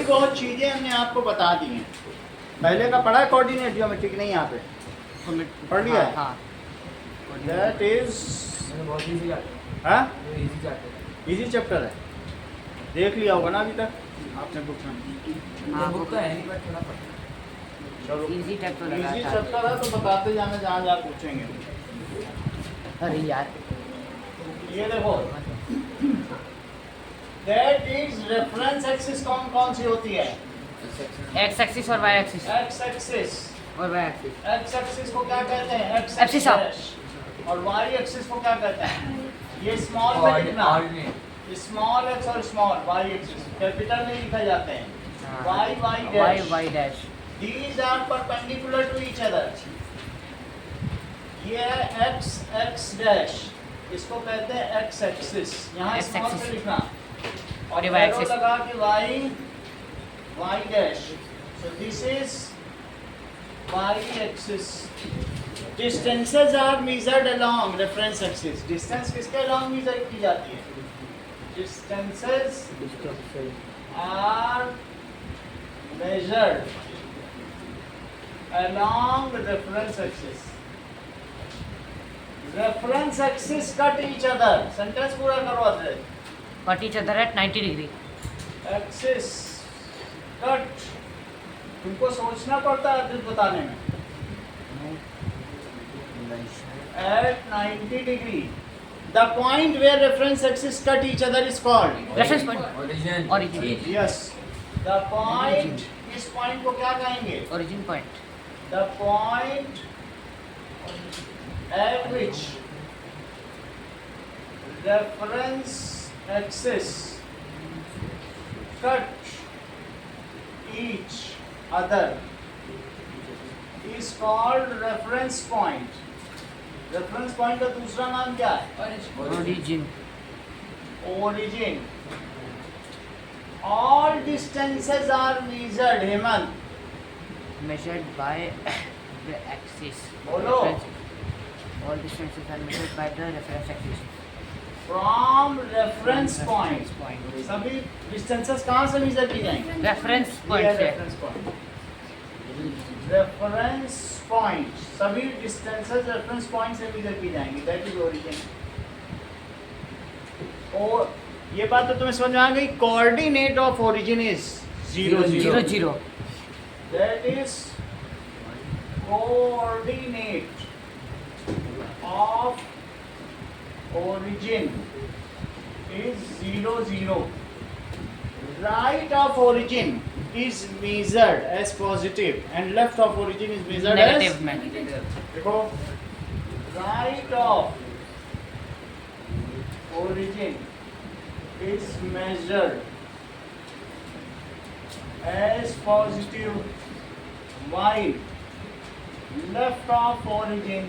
बहुत चीज़ें हमने आपको बता दी हैं। पहले का पढ़ा है कोऑर्डिनेट ज्योमेट्रिक नहीं यहाँ पे पढ़ लिया है? हाँ दैट इज बहुत इजी जाते हैं, हाँ इजी जाते हैं। इजी चैप्टर है, देख लिया होगा ना अभी तक आपने बुक में। हाँ, बुक तो है नहीं बट थोड़ा पढ़ा। चलो इजी चैप्टर लगा इजी था। चैप्टर है तो बताते जाना जहाँ जहाँ पूछेंगे। अरे यार ये देखो, दैट इज रेफरेंस एक्सिस कौन कौन सी होती है? एक्स एक्सिस और वाई एक्सिस एक्स एक्सिस। और वाई एक्सिस। एक्स एक्सिस को क्या कहते हैं? X axis of. डैश। और वाई एक्सिस को क्या कहते हैं? ये स्मॉल में लिखना, स्मॉल एक्स और स्मॉल वाई एक्सिस कैपिटल में लिखा जाते हैं। Y Y Y dash. Y dash. These are perpendicular to each other. ये है x x डैश, इसको कहते हैं x एक्सिस। यहाँ X स्मॉल axis। से लिखना और ये y arrow axis। लगा के y y dash. So this is y axis. Distances are measured along reference axis. Distance किसके along measure की जाती है? Distances are measured along reference axis. Reference axis cut each other. Sentence पूरा करो other. Cut each other at 90 degree. Axis cut, तुमको सोचना पड़ता है अदर बताने में। At 90 degree. The point where reference axis cut each other is called. Reference point. Origin. Origin. Yes. The point, इस point को क्या कहेंगे? Origin point. The point at which reference axis cut each other is called reference point. Reference point का दूसरा नाम क्या है? Origin. Origin. All distances are measured, Hemant. Measured by the axis. बोलो। Reference. All distances are measured by the reference axis. From reference point. Reference point. सभी distances कहाँ से measure की जाएंगी? Reference ये point है से। reference point. Reference point. सभी distances reference point से measure की जाएंगी. That is origin. और ये बात तो तुम्हें समझ में आ गई। Coordinate of origin is 0 0 0. That is coordinate of origin is 0 0. Right of origin is measured as positive and left of origin is measured Negative as में. देखो, right of origin is measured as positive while left of origin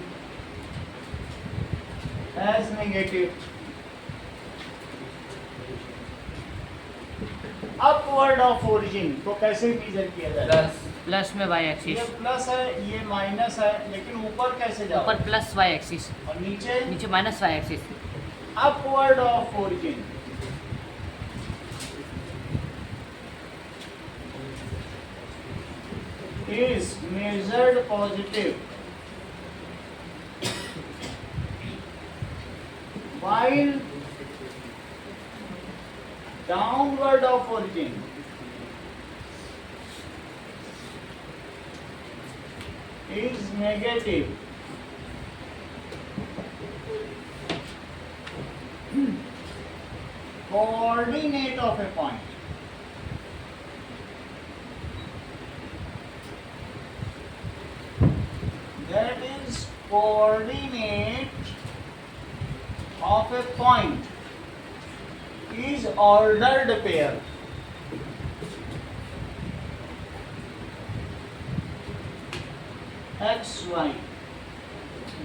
as negative. Upward of origin को कैसे major किया जाए? Plus plus में Y ये axis. Plus है, ये माइनस है, लेकिन ऊपर कैसे जाओ? ऊपर प्लस वाई एक्सिस. और नीचे नीचे minus Y axis. upward of origin. Is measured positive while downward of origin is negative. Coordinate of a point. That is coordinate of a point is ordered pair. X Y.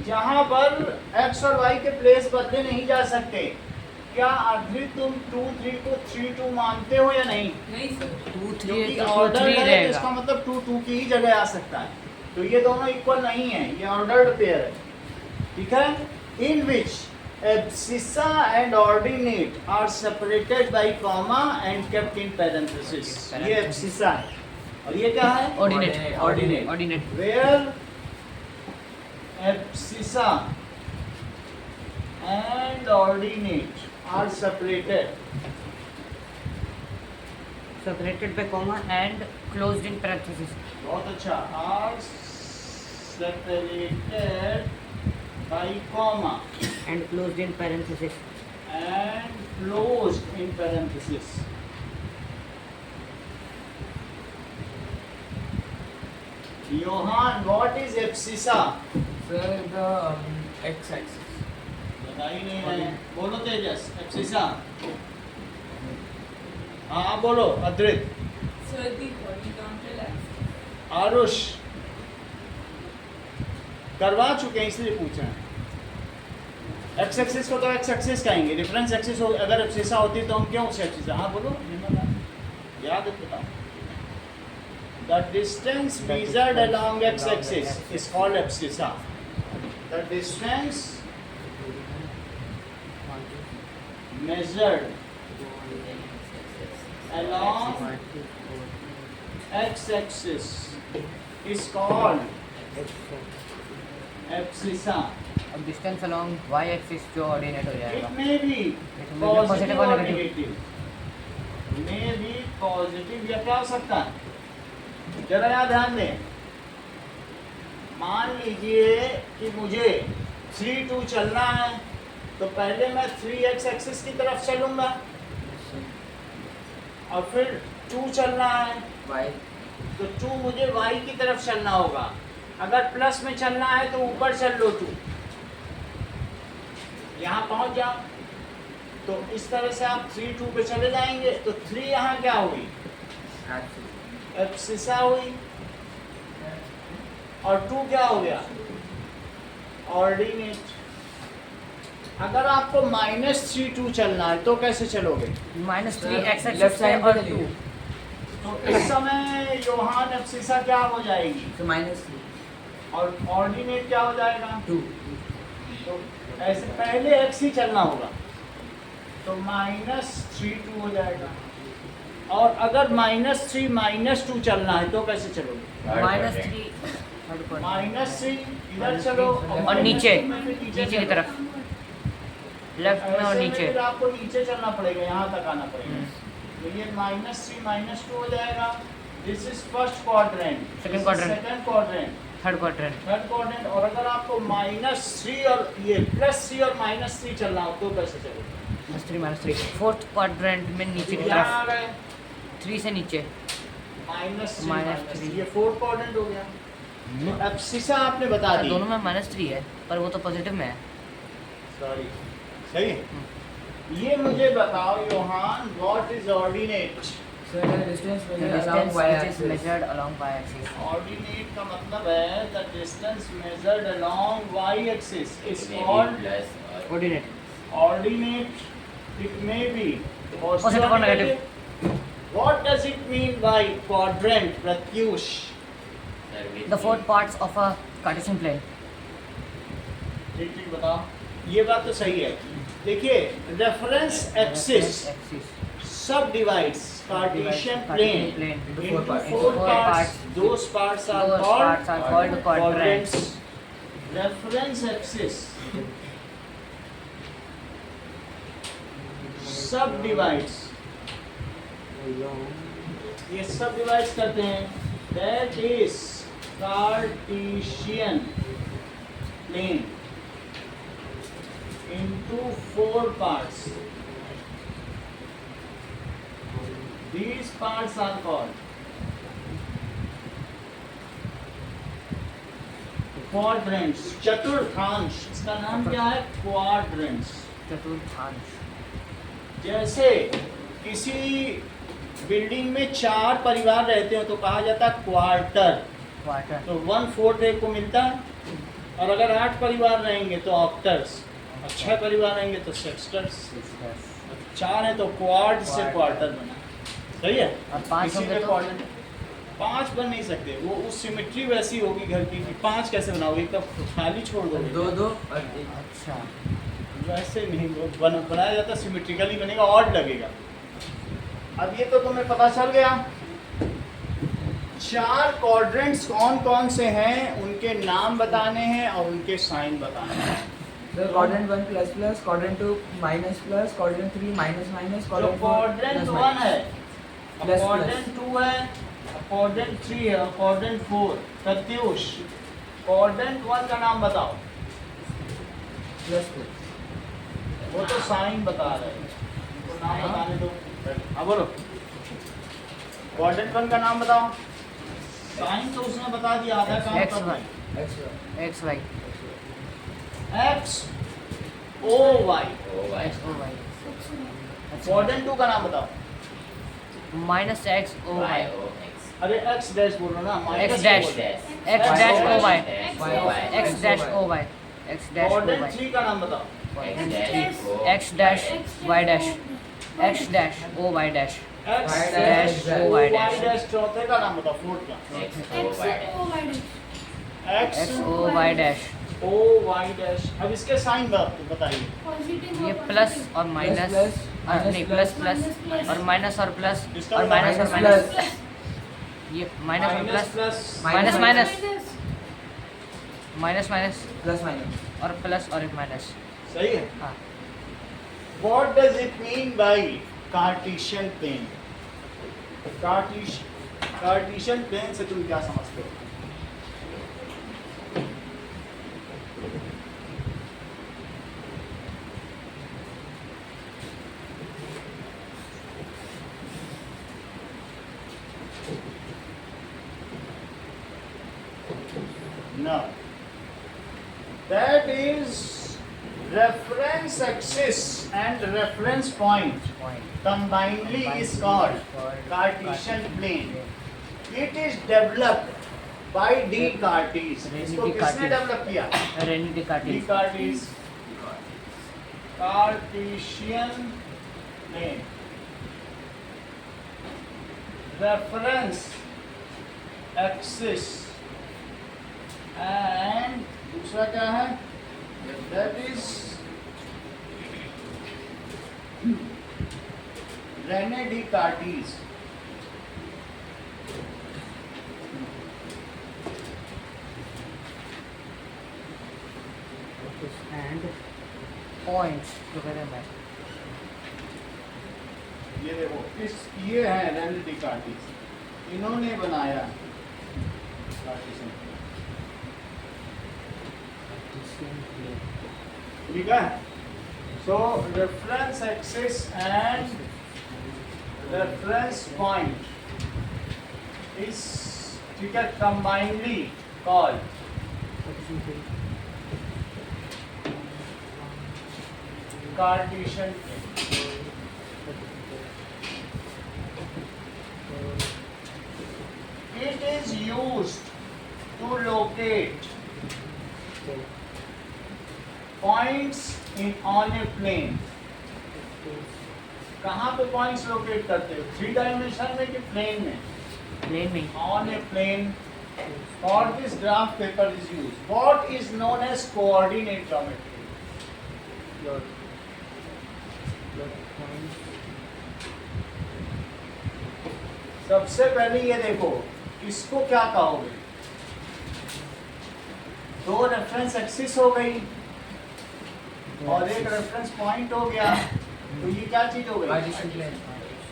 जहां पर x और y के place बदले नहीं जा सकते, क्या अभी तुम 2 3 को 3 2 मानते हो या नहीं? नहीं सर। 2 3 क्योंकि तो ऑर्डर 3 है, रहेगा. इसका मतलब 2 2 की ही जगह आ सकता है। तो ये दोनों इक्वल नहीं है, ये ऑर्डर्ड पेयर है, ठीक है। In which Abscissa and ordinate are separated by comma and kept in parenthesis. ये abscissa है और ये क्या है? Ordinate. Ordinate. Ordinate. Where abscissa and ordinate are separated. Separated by comma and closed in parenthesis. बहुत अच्छा. Are separated by comma And closed in parenthesis. and closed in parenthesis. Johan, what is abscissa? Sir, the x-axis. बता ही नहीं रहे. बोलो तेजस. abscissa. हाँ बोलो अद्रित. Sir, the horizontal axis. Aarush. करवा चुके हैं इसलिए पूछा है. एक्स एक्सिस को तो एक्स एक्सिस कहेंगे. रेफरेंस एक्सिस अगर एब्सिसा होती तो हम क्यों उसे एब्सिसा. हाँ बोलो. याद है बताओ. The distance measured along x-axis is called abscissa. The distance measured along x-axis is called abscissa. अब डिस्टेंस अलोंग y एक्सिस जो ऑर्डिनेट हो जाएगा. It may be positive positive or or negative. negative. May be positive या क्या हो सकता है? जरा याद ध्यान दें. मान लीजिए कि मुझे 3-2 चलना है तो पहले मैं 3x एक्सिस की तरफ चलूंगा और फिर 2 चलना है y. तो 2 मुझे y की तरफ चलना होगा. अगर प्लस में चलना है तो ऊपर चल लो 2. यहाँ पहुंच जाओ. तो इस तरह से आप 3-2 पे चले जाएंगे. तो 3 यहाँ क्या हुई? axis. एब्सिसा हुई. और 2 क्या हो गया? ऑर्डिनेट. अगर आपको -3-2 चलना है तो कैसे चलोगे? -3 x Left एक्सिस side और पे 2. तो इस समय योहान एब्सिसा क्या हो जाएगी? So -3. और ऑर्डिनेट क्या हो जाएगा? 2. तो ऐसे पहले x ही चलना होगा. तो -3-2 हो जाएगा. और अगर -3 -2 चलना है तो कैसे चलोगे? -3 -3 इधर चलो और नीचे फिर नीचे की तरफ लेफ्ट में और ऐसे नीचे. फिर आपको नीचे चलना पड़ेगा. यहाँ तक आना पड़ेगा. तो ये -3 -2 हो जाएगा. This is first quadrant. Second quadrant. Second quadrant. Third quadrant. Third quadrant. और अगर आपको -3 और ये +3 और -3 चलना हो तो कैसे चलोगे? -3 फोर्थ क्वाड्रेंट में नीचे की यहाँ आ तरफ गए 3 से नीचे. -3 ये फोर्थ क्वाड्रेंट हो गया. तो एब्सिसा आपने बता दी. दोनों में -3 है पर वो तो पॉजिटिव में है. सॉरी. सही है. ये मुझे बताओ Yohan, what is ordinate? Sir, the distance The measured along distance y which is axis. measured along y axis. Ordinate का मतलब है the distance measured along y axis is called Ordinate. Ordinate. It may be Positive or negative. What does it mean by quadrant, Pratyush? The four parts of a Cartesian plane. ठीक ठीक बताओ. ये बात तो सही है. देखिए रेफरेंस एक्सिस Axis. सब divides Cartesian plane Into into 4 parts. 4 parts. Those parts are Those parts are called quadrants. Reference axis subdivides. ये subdivides करते हैं. That is Cartesian plane into 4 parts. These parts are called quadrants. चतुर्थांश. इसका नाम क्या है? Quadrants. चतुर्थांश. जैसे किसी बिल्डिंग में 4 परिवार रहते हो तो कहा जाता है क्वार्टर. क्वार्टर. तो 1/4 एक को मिलता है. और अगर 8 परिवार रहेंगे तो ऑक्टर्स. और 6 परिवार रहेंगे तो सेक्स्टर्स. 4 है तो क्वाड से क्वार्टर बना. सही है. और 5 होंगे तो 5 बन नहीं सकते. वो उस सिमेट्री वैसी होगी घर की कि 5 कैसे बनाओगे? एकदम खाली छोड़ दोगे. 2 2 और 1. अच्छा वैसे नहीं वो बनाया जाता सिमेट्रिकली बनेगा, ऑड लगेगा। अब ये तो तुम्हें पता चल गया। चार क्वाड्रेंट्स कौन कौन से हैं, उनके नाम बताने हैं और उनके साइन बताने हैं। Sir, quadrant 1 plus plus, quadrant 2 minus plus, quadrant 3 minus minus, जो quadrant 4 क्वाड्रेंट plus 1 minus. है, Plus, क्वाड्रेंट 2 है, क्वाड्रेंट 3 है, क्वाड्रेंट 4। प्रत्युष, क्वाड्रेंट 1 का नाम बताओ। Plus 2. वो तो साइन बता रहे हैं, उनको नाम बताने दो। हाँ बोलो, क्वाड्रेंट 1 का नाम बताओ। साइन तो उसने बता दिया, आधा काम X, कर Y. X, Y. X O Y. X, O, Y. Quadrant 2 का नाम बताओ। Minus X, O, Y. अरे एक्स डैश बोलो ना, X minus dash. बोल रहे। X dash O, Y. X X dash O, Y. X dash O, quadrant Y. 3 का नाम बताओ। X dash Y dash. X dash O, Y dash. X Y dash dash, O Y Y dash. Dash चौथे का नाम बताओ, fourth का। X X, O, Y dash. O Y dash. अब इसके साइन बताइए। ये प्लस और माइनस, plus, नहीं प्लस प्लस और माइनस और प्लस इसका और माइनस और minus माइनस, ये माइनस और plus, plus minus minus. Minus, minus minus Plus minus. और प्लस और एक माइनस। सही है। हाँ, What does it mean by Cartesian plane? Cartesian plane से तुम क्या समझते हो? No. That is reference axis and reference point point. combinedly is called Cartesian plane. It is developed by Descartes. इसको किसने डेवलप किया? रेनी डिकार्टिस। Descartes. Cartesian plane. Reference axis and दूसरा क्या है? That is René Descartes. And points together में। ये देखो, ये है रेने डिकार्टिस, इन्होंने बनाया कार्टेशियन। ठीक है। So reference axis and reference point is, ठीक है, combinely called Cartesian plane. It is used to locate points on a plane. कहाँ पे points locate करते हो? 3 dimension में कि plane में? प्लेन में। On a plane. For this graph paper is used. What is known as coordinate geometry? सबसे पहले ये देखो, इसको क्या कहोगे? दो रेफरेंस एक्सिस हो गई और एक रेफरेंस पॉइंट हो गया, तो ये क्या चीज हो गई? Cartesian plane.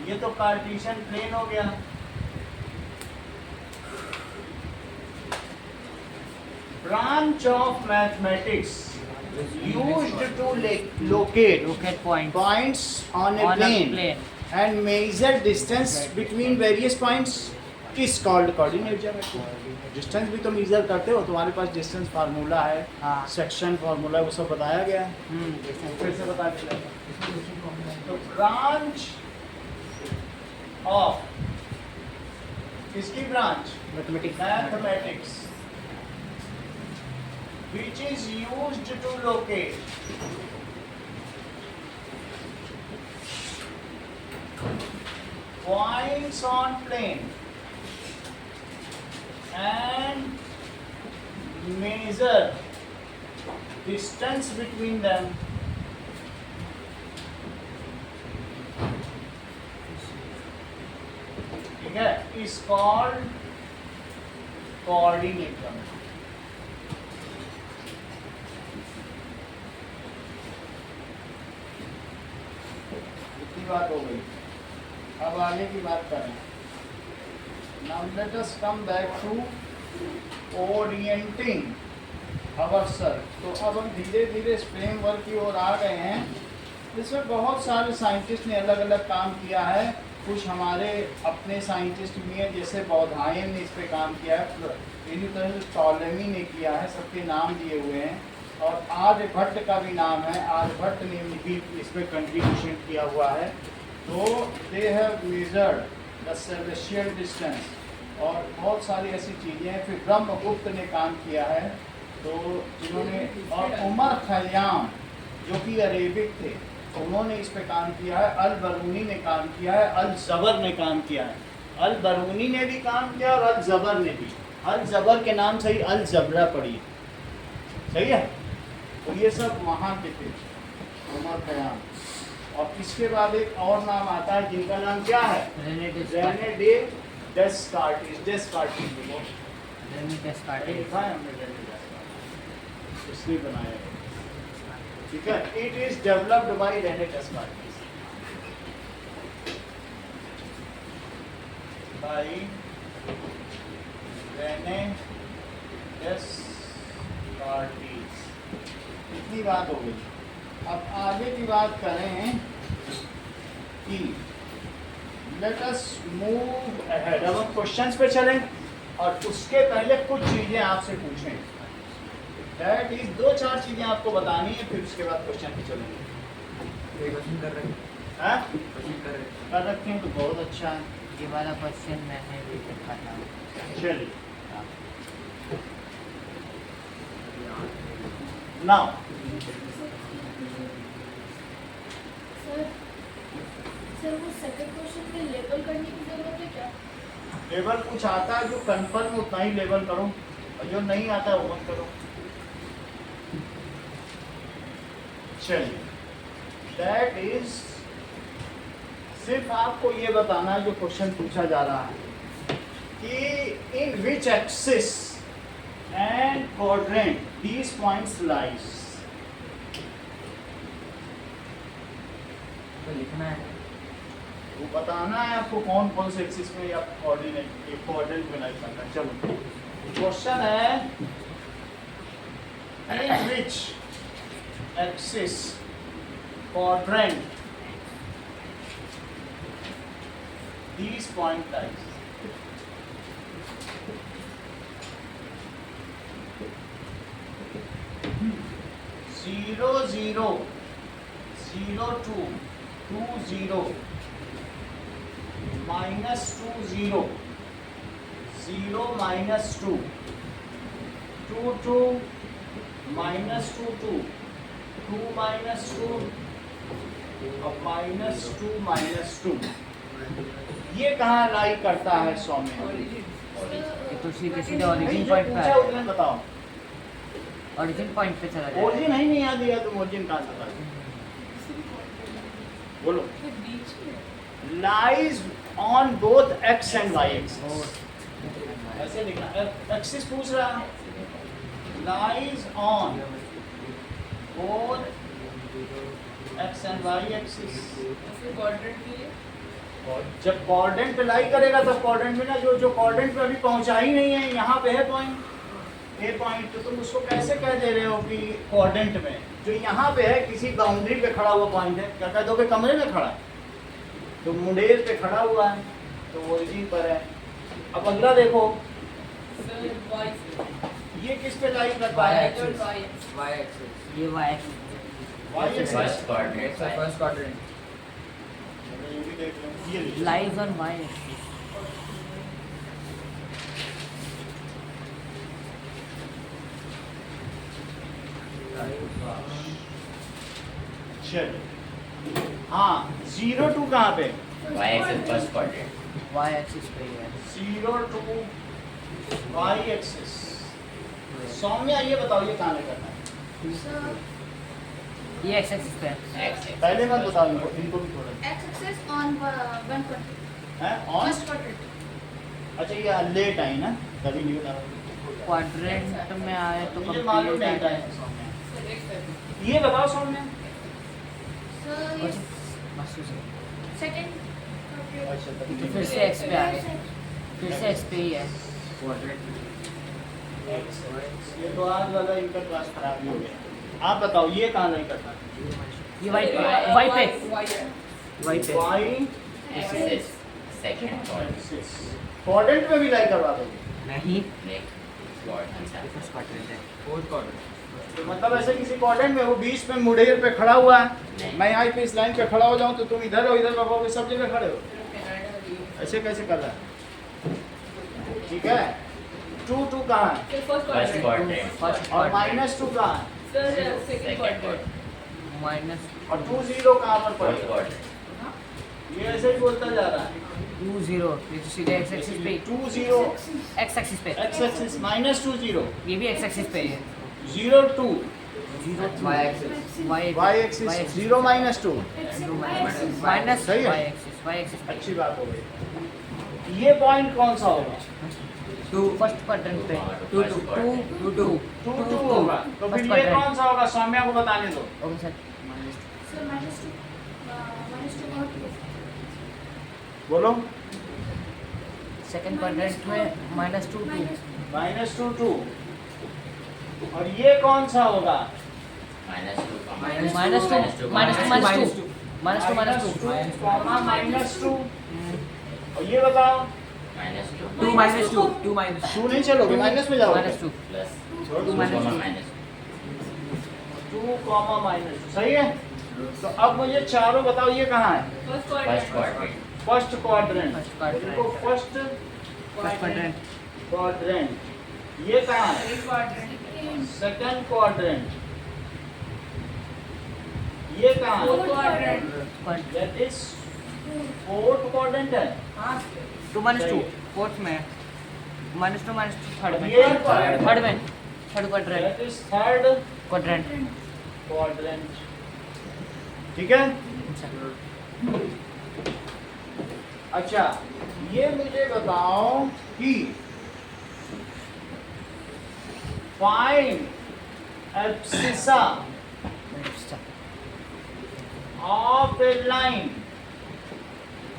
ये तो कार्टेशियन प्लेन हो गया। Branch of mathematics used to locate Locate point points on a on a plane plane. and measure distance between various points is called coordinate geometry. Distance भी तो मेजर करते हो, तुम्हारे पास distance formula है, हाँ। Section formula, वो सब बताया गया है। फिर से बता देता हूँ। तो ब्रांच ऑफ, किसकी branch? Mathematics, which is used to locate points on plane and measure distance between them is called coordinate term. इतनी बात हो गई, अब आगे की बात करें. Now let us come back to orienting ourselves. तो अब हम धीरे धीरे इस फ्रेमवर्क की ओर आ गए हैं. इसमें बहुत सारे साइंटिस्ट ने अलग अलग काम किया है. कुछ हमारे अपने साइंटिस्ट भी हैं, जैसे बौधायन ने इस पे काम किया है, इसी तरह से टॉलेमी ने किया है, सबके नाम दिए हुए हैं. और आर्यभट्ट का भी नाम है, आर्यभट्ट ने भी इस पे कंट्रीब्यूशन किया हुआ है. तो they have measured the celestial distance और बहुत सारी ऐसी चीज़ें हैं. फिर ब्रह्मगुप्त ने काम किया है, तो जिन्होंने, और उमर खयाम जो कि अरेबिक थे, उन्होंने इस पे काम किया है. अल बरूनी ने काम किया है, अल ज़बर ने काम किया है. अल बरूनी ने भी काम किया और अल ज़बर ने भी. अल ज़बर के नाम से ही अल ज़बरा पड़ी, सही है. तो ये सब वहाँ के थे, उमर खयाम. और इसके बाद एक और नाम आता है जिनका नाम क्या है, रेने डे डेस्कार्टिस. डेस्कार्टिस लिखा है हमने, रेने डेस्कार्टिस इसलिए बनाया है, ठीक है. It is developed by Rene Descartes, by Rene Descartes. इतनी बात हो गई. अब आगे की बात करें कि लेट अस मूव अहेड. अब हम क्वेश्चंस पे चलें और उसके पहले कुछ चीज़ें आपसे पूछें. दैट इज 2-4 चीज़ें आपको बतानी है, फिर उसके बाद क्वेश्चन पे चलेंगे. क्वेश्चन कर रहे हैं, हाँ क्वेश्चन कर रहे हैं. कर रखते हैं तो बहुत अच्छा है. ये वाला क्वेश्चन मैंने भी लिखा था. चलिए नाउ सर वो सेकंड क्वेश्चन में लेबल करने की जरूरत है क्या? लेवल कुछ आता है जो कंफर्म उतना ही लेवल करो, और जो नहीं आता है वो मत करो. चलिए, दैट इज सिर्फ आपको ये बताना है जो क्वेश्चन पूछा जा रहा है कि in which axis and quadrant these points lies. तो लिखना है, वो बताना है आपको कौन कौन से एक्सिस में या कोऑर्डिनेट में लाइज करना है. चलो, क्वेश्चन है in which axis quadrant these point lies. Zero zero 2 0 minus 2 0 0 minus 2 2 2 minus 2 2 2 minus 2 और माइनस 2 ये कहाँ लाई करता है सौम्य? ये तो सीधे सीधे ओरिजिन पॉइंट पे पूछा उसने, बताओ. ओरिजिन पॉइंट पे चला जाएगा. ओरिजिन ही नहीं याद दिया, तुम ओरिजिन कहाँ से बताओ? बोलो. बीच में lies on both X and Y axis. ऐसे लिखना, एक्सिस पूछ रहा है. Lies on both X and Y axis. ऐसे क्वाड्रेंट के लिए और जब कोऑर्डिनेट पे लाई करेगा तब कोऑर्डिनेट में ना, जो कोऑर्डिनेट पे अभी पहुंचा ही नहीं है, यहाँ पे है पॉइंट ए पॉइंट, तो तुम उसको कैसे कह दे रहे हो कि कोऑर्डिनेट में? जो यहाँ पे है किसी बाउंड्री पे खड़ा हुआ पॉइंट है, क्या कह दोगे कमरे में खड़ा है? तो मुंडेर पे खड़ा हुआ है, तो ओरिजिन पर है. अब अगला देखो, सर वाई से ये किस पे लाई करता है? Y y axis. ये Y axis Y axis. First quadrant It's the first quadrant. ये भी देख लो, ये लिखो. Lies on Y axis. चलिए, हाँ 0 2 कहाँ पे? y axis first quadrant Y axis पे ही है. 0 2 वाई एक्सिस. सौम्या ये बताओ ये कहाँ करना है? सर ये एक्स एक्सिस पे है. x पहले मत बताओ इनको भी थोड़ा. एक्स एक्सिस ऑन 1 क्वाड्रेंट है ऑन फर्स्ट क्वाड्रेंट अच्छा ये लेट आई ना, कभी नहीं बता। क्वाड्रेंट में आए तो मुझे मालूम नहीं था complete Saumya. So next step. ये बताओ सौम्या। सर ये बस उसे। सेकंड अच्छा ये तो फिर से x पे आ गए, फिर से x पे ही है। ये तो आज वाला इनका क्लास खराब ही हो गया। आप बताओ ये कहाँ नहीं करता? ये y पे, y पे, Y है. y पे। Y Axis. Second quadrant. Quadrant में भी लाई करवा दोगे? नहीं, Next quadrant. फर्स्ट क्वाड्रेंट है। फोर्थ क्वाड्रेंट तो मतलब ऐसे किसी क्वाड्रेंट में वो बीच में मुड़ेर पे खड़ा हुआ है, नहीं। मैं यहाँ पे इस लाइन पे खड़ा हो जाऊँ तो तुम इधर हो, इधर बाबा सब जगह खड़े हो, ऐसे कैसे कर रहा है? ठीक है। 2 2 कहाँ है? So first First quadrant. quadrant. First और क्वाड्रेंट, -2 कहाँ है? Sir, second Second quadrant. quadrant. Minus और 2 0 कहाँ पर Fourth पड़ेगा? quadrant. ये ऐसे ही बोलता जा रहा है। 2 0, ये तो सीधे x एक्सिस पे, 2 0 x एक्सिस पे। x एक्सिस -2 0 ये भी x एक्सिस पे है। 0 2 0 Y axis. y axis 0 -2। Minus सही है। y एक्सिस पे। अच्छी बात हो गई। ये पॉइंट कौन सा होगा? 2 फर्स्ट क्वाड्रेंट पे। टू 2 टू 2 2 2 होगा। तो फिर First ये quadrant. कौन सा होगा? सौम्या को बताने दो। Okay sir. सर -2 और बोलो। सेकंड क्वाड्रेंट में -2 2। -2 2। और ये कौन सा होगा? -2. -2 -2 और ये बताओ। -2. 2 -2 2 2 नहीं चलोगे, माइनस में जाओगे। -2 Plus. छोड़ दो, 2, -2. 2 -2 सही है। तो अब मुझे चारों बताओ ये कहाँ है? First First quadrant. quadrant. First quadrant. First quadrant. देखो फर्स्ट फर्स्ट क्वाड्रेंट, क्वाड्रेंट ये कहाँ है? Second quadrant. सेकंड क्वाड्रेंट ये कहाँ है? Fourth quadrant. That is fourth quadrant है। हाँ. 2 -2 फोर्थ में, -2 थर्ड में, ये थर्ड में, third quadrant, that is third quadrant. Quadrant. ठीक है। अच्छा ये मुझे बताओ कि find abscissa of a line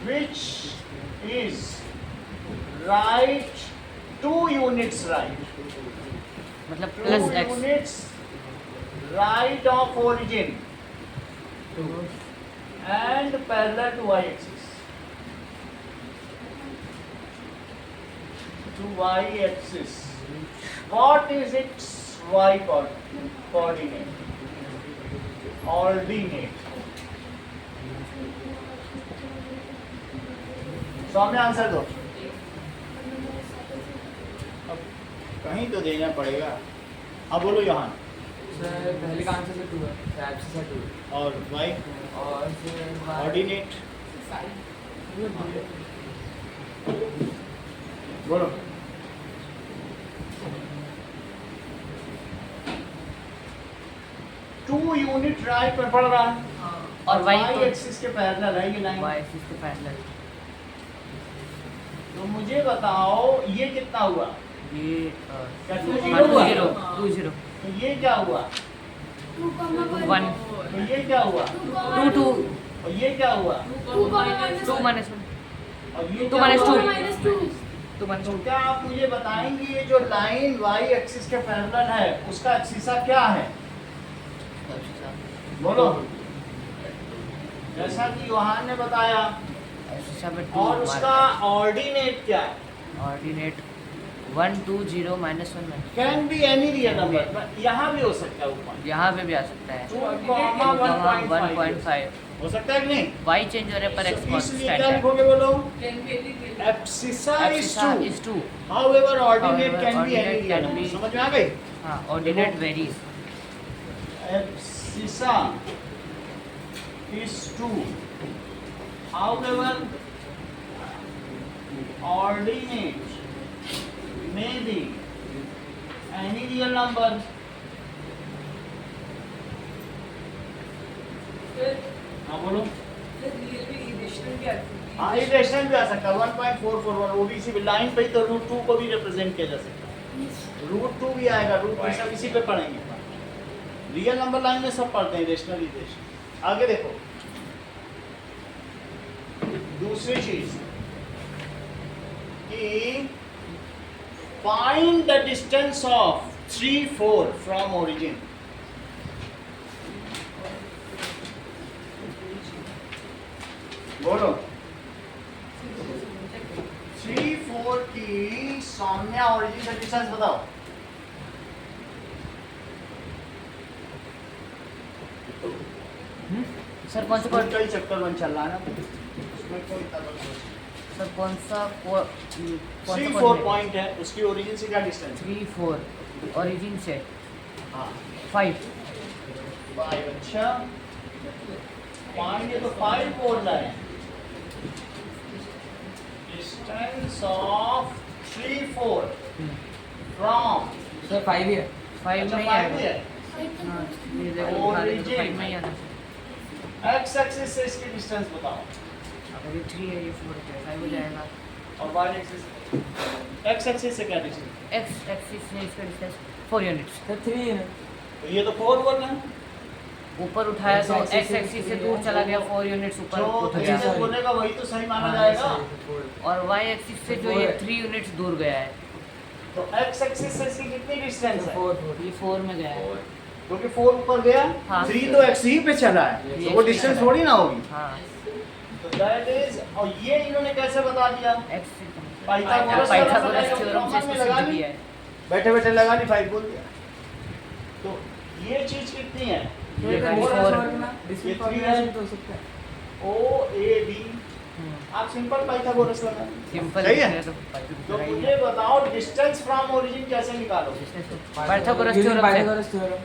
which is right 2 units right, मतलब 2 plus x, units right of origin and parallel to y axis, to y axis. What is its y coordinate? Ordinate. Saumya answer दो। अब कहीं तो देना पड़ेगा। अब बोलो यहाँ। सर पहले का आंसर तो 2 है, तो एब्सिस है 2 और y और फिर ऑर्डिनेट बोलो। टू यूनिट राइट पर पड़ रहा है और y y तो एक्सिस के पैरेलल है ये y लाइन। एक्सिस के पैरेलल। तो मुझे बताओ ये कितना हुआ? ये क्या 2 2 0 हुआ? 0 2 0 तो ये क्या हुआ? 1 तो ये क्या हुआ? 2 2 और ये क्या हुआ? 2 -1 और ये 2 क्या -2 हुआ? 2 तो क्या आप मुझे बताएंगे ये जो लाइन y एक्सिस के पैरेलल है उसका एक्सिसा क्या है? बोलो। जैसा कि योहान ने बताया। और उसका ऑर्डिनेट क्या है? Ordinate 1 2 0 -1 -1। Can be any real number, यहाँ भी हो सकता है वो पॉइंट। यहाँ पे भी आ सकता है 2, 1.5। हो सकता है कि नहीं? y चेंज होने पर x So, इसलिए कांस्टेंट क्या है। लिखोगे बोलो? Can be anything. Abscissa Abscissa is is 2। 2। However, ordinate However, can be any ordinate real can number. be- समझ में आ गई? हाँ, ordinate varies. Abscissa is 2. However, ordinate may be any real number. Sir, हाँ बोलो। sir, real भी irrational भी आती है. हाँ इरेशनल भी आ सकता है 1.441 वो भी इसी लाइन पे ही तो रूट 2 को भी रिप्रेजेंट किया जा सकता है रूट 2 भी आएगा रूट 2 सब इसी पे पढ़ेंगे रियल नंबर लाइन में सब पढ़ते हैं इरेशनल इरेशनल आगे देखो दूसरी चीज कि find the distance of 3 4 from origin बोलो 3 4 की सौम्या ओरिजिन का डिस्टेंस बताओ सर कौन सा उसमें कई चैप्टर वन चल रहा है ना उसमें कोई सर कौन सा 3 4 पॉइंट है उसकी ओरिजिन से क्या डिस्टेंस 3 4 ओरिजिन से हाँ 5 5 अच्छा पॉइंट ये तो 5 बोल रहा है डिस्टेंस ऑफ 3 4 फ्रॉम सर 5 ही है 5 में ही आएगा हाँ, ये देखो Origin. 5 में ही आना एक्स एक्सिस से इसकी डिस्टेंस बताओ अगर ये 3 है ये 4 है 5 हो जाएगा और वाई एक्सिस एक्स एक्सिस से क्या डिस्टेंस एक्स एक्सिस से इसका डिस्टेंस 4 यूनिट्स सर 3 है तो ये तो 4 बोल रहे हैं ऊपर उठाया तो X-axis एक्स से एक्सिस से three दूर है, चला तो गया 4 यूनिट्स ऊपर जो उठ ऐसे गया बोलेगा वही तो सही माना हाँ, जाएगा ऐसा है, तो और वाई एक्सिस से जो Four ये है। 3 यूनिट्स दूर गया है तो एक्स एक्सिस से इसकी कितनी डिस्टेंस है 4 ये 4 में गया है क्योंकि 4 ऊपर गया हाँ। 3 तो एक्स ही पे चला है ये तो वो X पे डिस्टेंस चला है। थोड़ी ना होगी हाँ तो दैट इज और ये इन्होंने कैसे बता दिया एक्स से पाइथागोरस पाइथागोरस थ्योरम से इसको लगा सिद्ध ली किया है बैठे बैठे लगा ली 5 बोल दिया तो ये चीज कितनी है ये ये four डिस्टेंस ये three है। फॉर्मेशन तो हो सकता है ओ ए बी आप सिंपल पाइथागोरस लगा सिंपल सही है है तो मुझे बताओ डिस्टेंस फ्रॉम ओरिजिन कैसे निकालो पाइथागोरस Using थ्योरम से Pythagoras theorem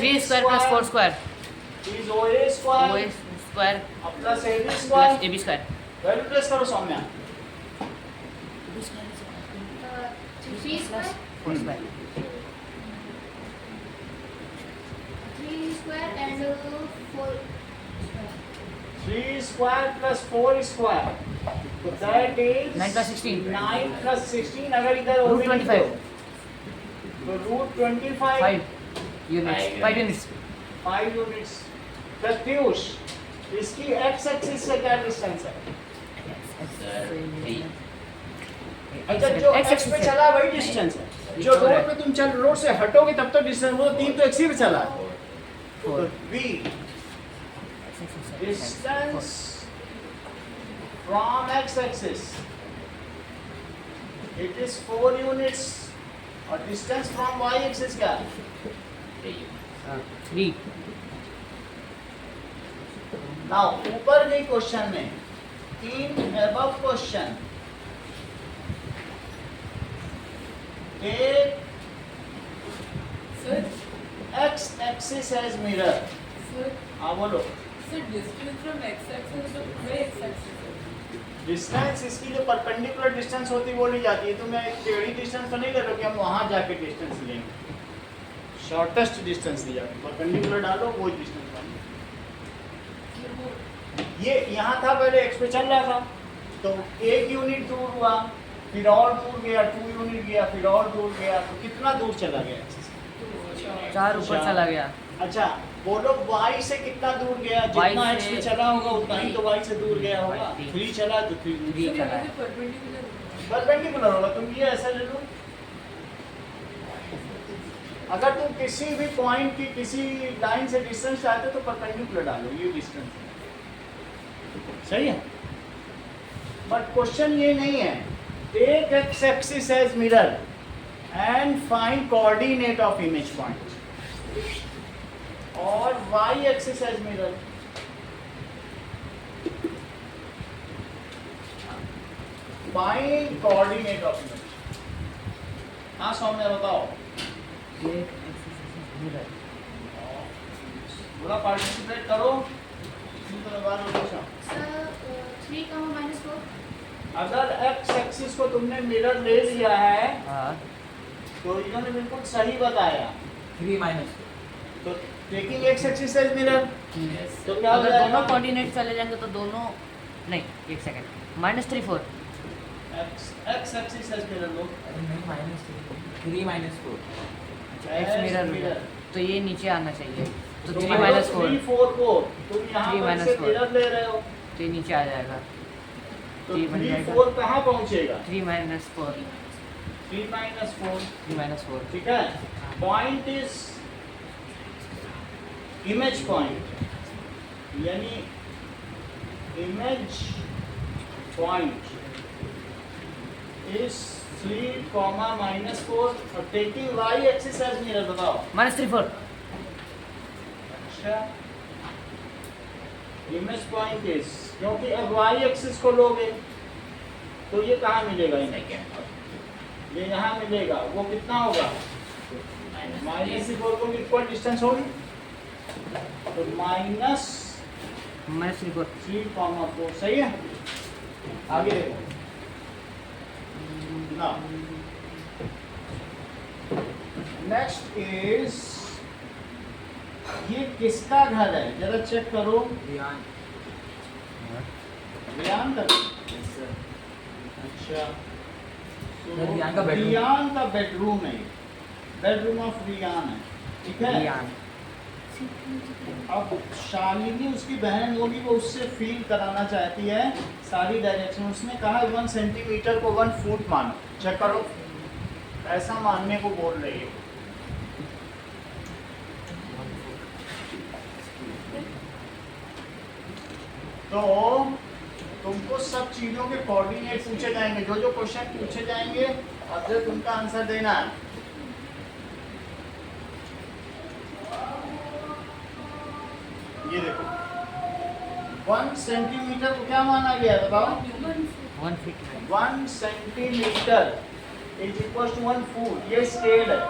3 square plus 4 square is O A square O square plus A B plus square A B square value place करो Saumya 3 square 4 square 3 square and 4 3 square plus 4 square तो that is 9 plus 16 9 plus 16 अगर इधर Root origin 25 तो root 25 5 units 5 units 5 units Pratyush इसकी X axis से क्या distance है अच्छा जो एक्स पे चला वही डिस्टेंस है जो रोड पे तुम चल रोड से हटोगे तब तो डिस्टेंस वो 3 तो एक्स ही पे चला है तो v distance from x axis it is 4 units और distance from y axis क्या है 3 now ऊपर के क्वेश्चन में in above question take Sir, x axis as mirror sir, हाँ बोलो sir, distance from x-axis to where x-axis है? Distance इसकी जो परपेंडिकुलर डिस्टेंस होती है वो ली जाती है तो मैं एक टेढ़ी डिस्टेंस तो नहीं ले रहा हूँ कि हम वहाँ जाके डिस्टेंस लेंगे शॉर्टेस्ट डिस्टेंस ली जाती है परपेंडिकुलर डालो वो डिस्टेंस ये यहाँ था पहले एक्स पे चल रहा था तो 1 यूनिट दूर हुआ फिर और दूर गया 2 यूनिट गया फिर और दूर गया तो कितना दूर चला गया एक्सिस से? 4 ऊपर चला गया अच्छा बोलो y से कितना दूर गया जितना Y x से पे चला होगा उतना ही तो y से दूर गया होगा Y 3 चला तो 3 3 Sir, चला यहाँ है पे perpendicular है। परपेंडिकुलर होगा तुम ये ऐसा ले लो अगर तुम किसी भी पॉइंट की किसी लाइन से डिस्टेंस चाहते हो तो परपेंडिकुलर डालो ये डिस्टेंस सही है बट क्वेश्चन ये नहीं है take X axis as mirror and find coordinate of image point और y axis as mirror find coordinate of image हाँ सौम्य बताओ पूरा पार्टिसिपेट करो sir 3 minus 4 अगर x एक्सिस को तुमने मिरर ले लिया है हाँ तो इन्होंने बिल्कुल सही बताया 3 माइनस तो taking x axis as mirror तो क्या हो अगर जाएगा दोनों कोऑर्डिनेट चले जाएंगे तो दोनों नहीं एक second -3 4 x axis as mirror लो, अरे नहीं minus 3 minus 4 x as mirror हो mirror। गया, तो ये नीचे आना चाहिए, तो 3 3 -4 4 को तुम यहाँ 3 पर से 4 मिरर ले रहे हो, तो ये नीचे आ जाएगा, तो 3 बन 3 जाएगा। 4 कहाँ पहुँचेगा? 3 -4 3 minus 4, 3 -4 ठीक है। पॉइंट इज इमेज पॉइंट, यानी इमेज पॉइंट इज 3, -4 और taking y axis as mirror, बताओ। -3 4 अच्छा, इमेज पॉइंट इज, क्योंकि अब y एक्सिस को लोगे तो ये कहाँ मिलेगा? Second. ये यहाँ मिलेगा, वो कितना होगा? -4 को इक्वल डिस्टेंस होगी, तो -3 4 -3, सही है। आगे देखो ना, नेक्स्ट इज, ये किसका घर है जरा चेक करो। रियान रियान का? अच्छा, सर, रियान का bedroom। रियान का बेडरूम है, बेडरूम ऑफ रियान है, ठीक है। रियान अब शालिनी उसकी बहन होगी, वो उससे फील कराना चाहती है सारी डायरेक्शन। उसने कहा 1 सेंटीमीटर को 1 फुट मानो, चेक करो, ऐसा मानने को बोल रही है। तो तुमको सब चीज़ों के कोऑर्डिनेट पूछे जाएंगे, जो जो क्वेश्चन पूछे जाएंगे अब जो तुमका आंसर देना है। ये देखो 1 सेंटीमीटर को क्या माना गया है बताओ? 1 feet 1 centimetre is equal to 1 foot. ये स्केल है,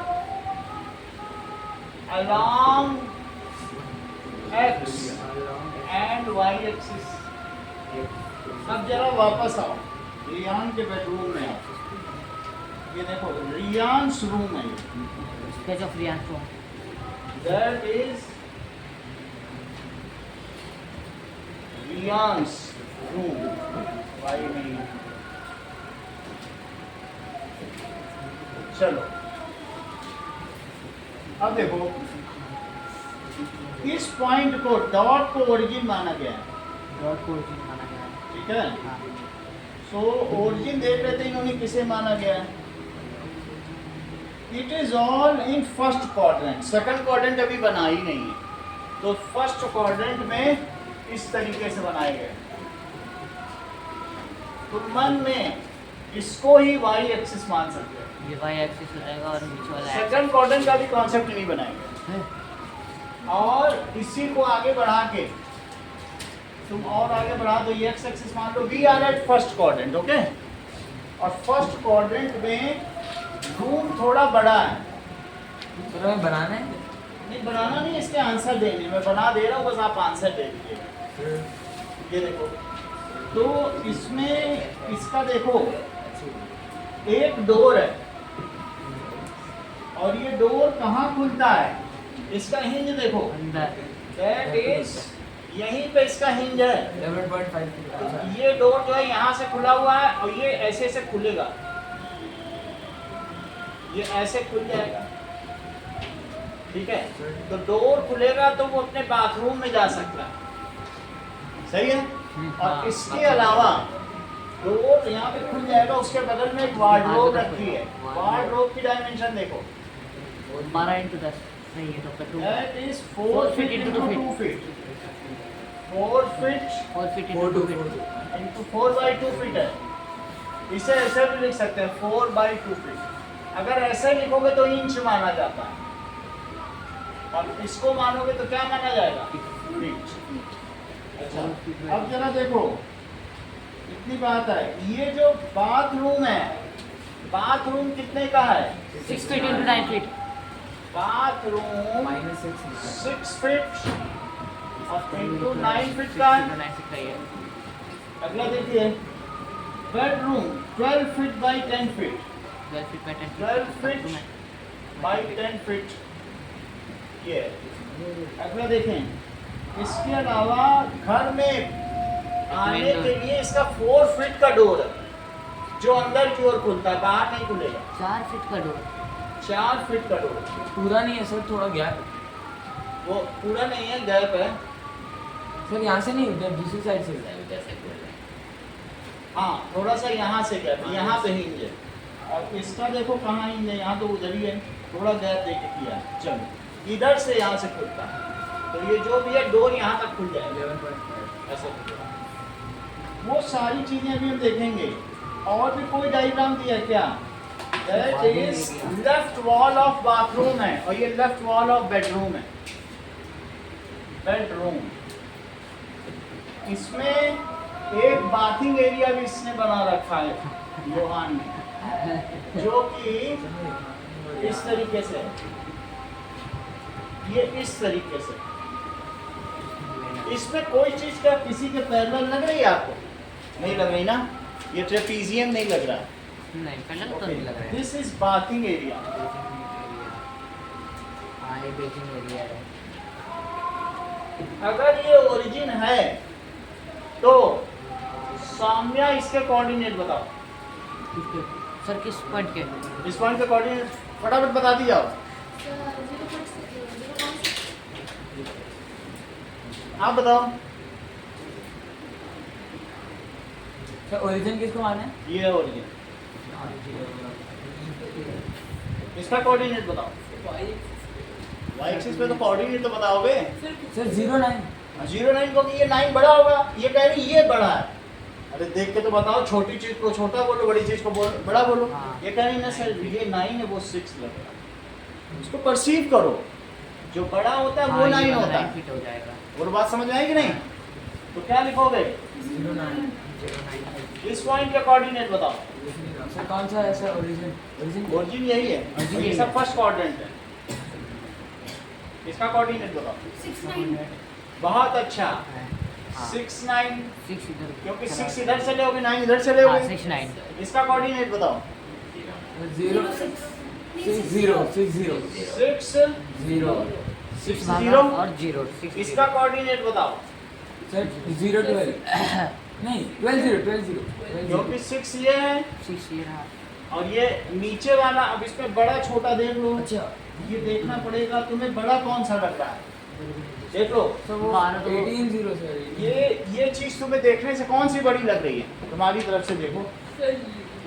along x and y axis. अब जरा वापस आओ रियान के बेडरूम में आओ, ये देखो रियान्स रूम है, स्केच ऑफ रियान को दैट इज रियान्स रूम। वाई नहीं, चलो अब देखो, इस पॉइंट को डॉट को ओरिजिन माना गया है, डॉट को ओरिजिन माना गया है। ठीक है। हाँ, सो ओरिजिन देख रहे थे इन्होंने किसे माना गया है? It is all in first quadrant, second quadrant अभी बना ही नहीं है, तो फर्स्ट क्वाड्रेंट में इस तरीके से बनाए गए। तो मन में इसको ही वाई एक्सिस मान सकते हैं, ये y एक्सिस हो जाएगा और नीचे वाला सेकंड क्वाड्रेंट का भी कॉन्सेप्ट नहीं बनाएंगे। है। और इसी को आगे बढ़ा के तुम और आगे बढ़ा दो, ये एक्स एक्सिस मान लो। We are at first quadrant, okay. और फर्स्ट क्वाड्रेंट में रूम थोड़ा बड़ा है, सर हमें बनाना है नहीं बनाना नहीं, इसके आंसर देने मैं बना दे रहा हूँ, बस आप आंसर दे दीजिएगा। ये देखो, तो इसमें इसका देखो एक डोर है, और ये डोर कहाँ खुलता है? इसका हिंज देखो, अंदर दैट इज यहीं पे इसका हिंज है। 11.5 फीट तो ये डोर जो है यहाँ से खुला हुआ है, और ये ऐसे ऐसे खुलेगा, ये ऐसे खुल जाएगा, ठीक है। तो डोर खुलेगा तो वो अपने बाथरूम में जा सकता है, सही है। और इसके अलावा डोर यहाँ पे खुल जाएगा, उसके बगल में एक वार्डरोब रखी है। वार्डरोब की डायमेंशन देखो, 12 × 10 नहीं है, तो कटू that is 4 feet into 2 feet, 4 feet 4 feet × 2 feet into 4/2 feet है। इसे ऐसे भी लिख सकते हैं 4/2 फीट। अगर ऐसे लिखोगे तो इंच माना जाता है, और इसको मानोगे तो क्या माना जाएगा? फीट। अच्छा, अब जरा देखो, इतनी बात है, ये जो बाथरूम है, बाथरूम कितने का है? 6 फीट × 9 फीट बाथरूम -6 6 फीट और इंटू 9 फीट का है। 9 फीट का ही है। अगला देखिए, bedroom 12 feet by 10 feet, 12 feet by 10 12 feet by 10 feet. ये अगला देखें, इसके अलावा घर में आने के लिए इसका 4 फीट का डोर है जो अंदर की ओर खुलता है, बाहर नहीं खुलेगा। 4 फीट का डोर। 4 फीट का डोर, पूरा नहीं है सर, थोड़ा गैप। वो पूरा नहीं है, गैप है। सर यहाँ से नहीं, उधर दूसरी साइड से। हाँ थोड़ा सा यहाँ से गैप, यहाँ पे हिंज है। और इसका देखो कहाँ हिंज है, यहाँ तो उधर ही है, थोड़ा गैप दे के किया है। चलो इधर से यहाँ से खुलता है, तो ये जो भी है डोर यहाँ तक खुल जाएगा, 11.5 ऐसा खुलेगा। वो सारी चीजें अभी हम देखेंगे। और भी कोई डायग्राम दिया है क्या? That is left wall of bathroom है और ये लेफ्ट वॉल ऑफ बेडरूम है। बेडरूम, इसमें एक बाथिंग एरिया भी इसने बना रखा है योहान ने, जो कि इस तरीके से, ये इस तरीके से। इसमें कोई चीज क्या किसी के पैरेलल लग रही है आपको? नहीं लग रही ना, ये ट्रेपीजियम नहीं लग रहा। नहीं पैरेलल तो नहीं लग रहा है। This is bathing area. हाँ ये बेसिंग एरिया है। अगर ये ओरिजिन है तो साम्या इसके कोऑर्डिनेट बताओ। सर किस पॉइंट के? इस पॉइंट के कोऑर्डिनेट फटाफट बता दिया। आप बताओ। सर ओरिजिन किसको माना है? ये है ओरिजिन, इसका कोऑर्डिनेट बताओ। वाई एक्सिस पे तो कोऑर्डिनेट तो बताओगे। सर 0.9। 0.9 क्योंकि ये 9 बड़ा होगा, ये कह रही ये बड़ा है। अरे देख के तो बताओ, छोटी चीज को छोटा बोलो, बड़ी चीज को बड़ा बोलो। हाँ। ये कह रही ना सर ये 9 है वो 6 लग रहा है। उसको परसीव करो, जो बड़ा होता है वो 9 होता है। फिट हो जाएगा। वो बात समझ में आएगी नहीं? तो क्या लिखोगे? 0.9। इस पॉइंट का कोऑर्डिनेट बताओ। सर कौन सा है सर ओरिजिन? ओरिजिन ओरिजिन यही है, Origin ये यही सब है। फर्स्ट क्वाड्रेंट है। इसका कोऑर्डिनेट बताओ। 6.9। बहुत अच्छा, हाँ। 6 9, 6 इधर। क्योंकि 6 इधर से लोगे 9 इधर से लोगे। 6 9। इसका कोऑर्डिनेट बताओ। 0 6 0 6 0 6 0 6 0 और 0 6। इसका कोऑर्डिनेट बताओ। सर 0 12 नहीं 12 0 12 0 क्योंकि 6 ये है 6 ये रहा। और ये नीचे वाला, अब इसमें बड़ा छोटा देख लो। अच्छा ये देखना पड़ेगा तुम्हें बड़ा कौन सा लग रहा है, देख लो। सर वो 18 0 सर ये चीज तुम्हें देखने से कौन सी बड़ी लग रही है? तुम्हारी तरफ से देखो,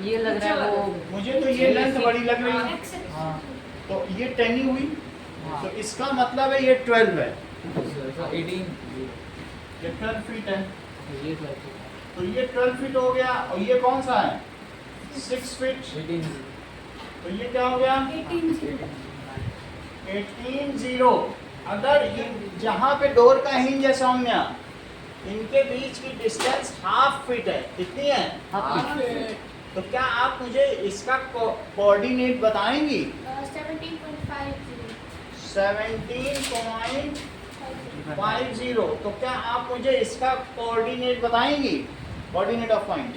ये लग रहा है वो। मुझे तो ये लेंथ बड़ी लग रही है। हाँ तो ये 10 ही हुई, हाँ। तो इसका मतलब है ये 12 है, सर 18 ये 12 फीट है। ये 12 तो ये 12 फीट हो गया। और ये कौन सा है? 6 फीट। 18 तो ये क्या हो गया? 18 0। अगर जहाँ पे डोर का हिंज है सौम्या, इनके बीच की डिस्टेंस हाफ फीट है। कितनी है? हाफ तो क्या आप मुझे इसका कोऑर्डिनेट बताएंगी? 17.50. 17.50। तो क्या आप मुझे इसका कोऑर्डिनेट बताएंगी? Coordinate of point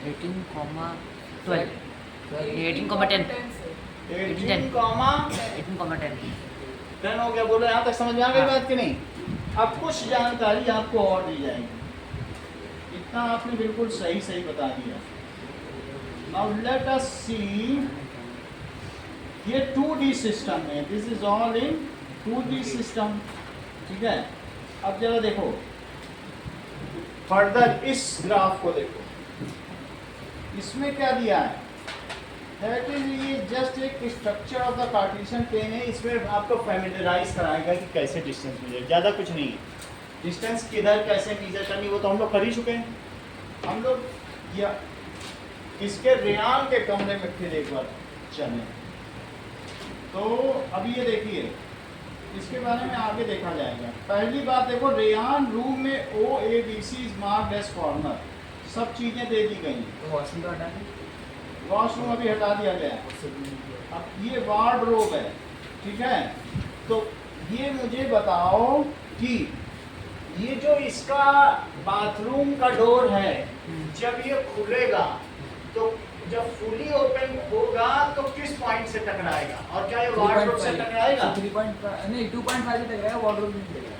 18, 12। 18, 10। 18, 18, 10 हो गया। बोलो यहाँ तक समझ में आ गई हाँ। बात कि नहीं? अब कुछ जानकारी आपको और दी जाएगी। इतना आपने बिल्कुल सही सही बता दिया। नाउ लेट अस सी, ये 2D सिस्टम है। This is all in 2D system, ठीक है। अब जरा देखो फर्दर इस ग्राफ को देखो, इसमें क्या दिया है? दैट इज ये जस्ट एक structure of the Cartesian plane है। इसमें आपको फैमिलियराइज कराएगा कि कैसे डिस्टेंस मिले, ज़्यादा कुछ नहीं है। डिस्टेंस किधर कैसे मेजर करनी वो तो हम लोग कर ही चुके हैं। हम लोग या इसके रेयान के कमरे में फिर एक बार चलें। तो अभी ये देखिए, इसके बारे में आगे देखा जाएगा। पहली बात देखो, रेयान रूम में OABC is marked as corner, सब चीज़ें दे दी गई हैं। तो वॉशरूम का हटा वॉशरूम अभी हटा दिया गया है। अब ये वार्डरोब है, ठीक है। तो ये मुझे बताओ कि ये जो इसका बाथरूम का डोर है, जब ये खुलेगा तो जब फुली ओपन होगा तो किस पॉइंट से टकराएगा? और क्या ये वार्डरोब से टकराएगा? 3.5 नहीं 2.5 से टकराएगा, वार्डरोब नहीं टकराएगा।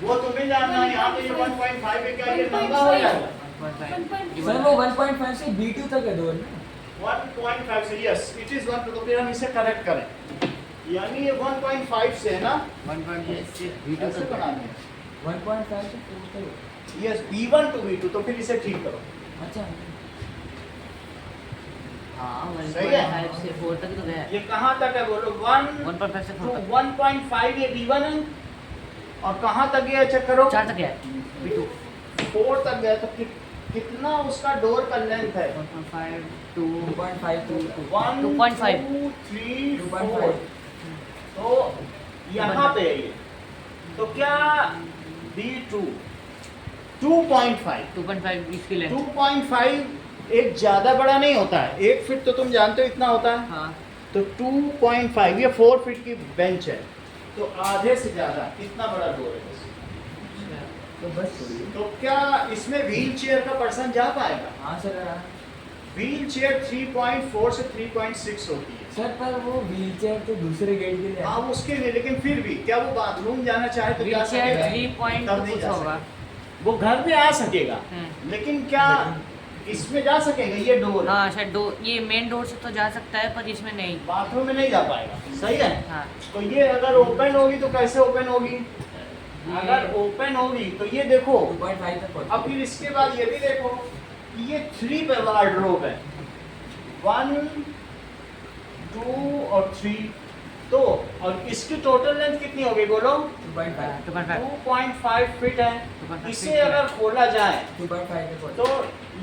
वो तुम्हें जानना है। यहाँ पे ये 1.5 है, क्या ये लंबा हो जाएगा? 1.5 सर वो 1.5 से B2 तक है डोर ना। 1.5 से, यस इट इज 1, तो फिर हम इसे करेक्ट करें। यानी ये 1.5 से है ना, 1.5 से B2 ऐसे तक बनाना है। 1.5 से 2 तक। यस B1 to B2, तो फिर इसे ठीक करो। अच्छा हाँ सही है। 1.5 से 4 तक तो गया है। ये कहाँ तक है बोलो? 1.5 से 4 to तक 1.5 ये B1 है, और कहाँ तक गया चेक करो? 4 तक गया है B2 4 तक गया, तो कितना उसका डोर का लेंथ है? 1.5 2 2.5 to 1 2.5 2 3 4, 2.5 तो यहाँ पे है ये, तो क्या B2 2.5 2.5 इसकी लेंथ 2.5 एक ज्यादा बड़ा नहीं होता है। 1 फीट तो तुम जानते हो इतना होता है, हाँ तो 2.5 ये 4 फीट की बेंच है, तो आधे से ज्यादा इतना बड़ा डोर है बस। तो बस छोड़िए। तो क्या इसमें व्हील चेयर का पर्सन जा पाएगा? हाँ सर। व्हील चेयर 3.4 से 3.6 होती है। सर पर वो व्हीलचेयर तो दूसरे गेट के लिए हाँ है। उसके लिए, लेकिन फिर भी क्या वो बाथरूम जाना चाहे तो जा व्हीलचेयर सकेगा? 3 पॉइंट तब नहीं कुछ जा होगा। वो घर में आ सकेगा, लेकिन क्या इसमें जा सकेगा? ये डोर हाँ शायद दो ये मेन डोर से तो जा सकता है पर इसमें नहीं। बाथरूम में नहीं जा पाएगा, सही है। हाँ तो ये अगर ओपन होगी तो कैसे ओपन होगी? अगर ओपन होगी तो ये देखो, 2.5 तक पहुंच। अब फिर इसके बाद ये भी देखो कि ये 3 पे वार्डरोब है, 1 2 और 3, तो और इसकी टोटल लेंथ कितनी होगी बोलो? 2.5 2.5 फीट है। 2.5 इसे फीट है। अगर खोला जाए 2.5 तक पहुंच। तो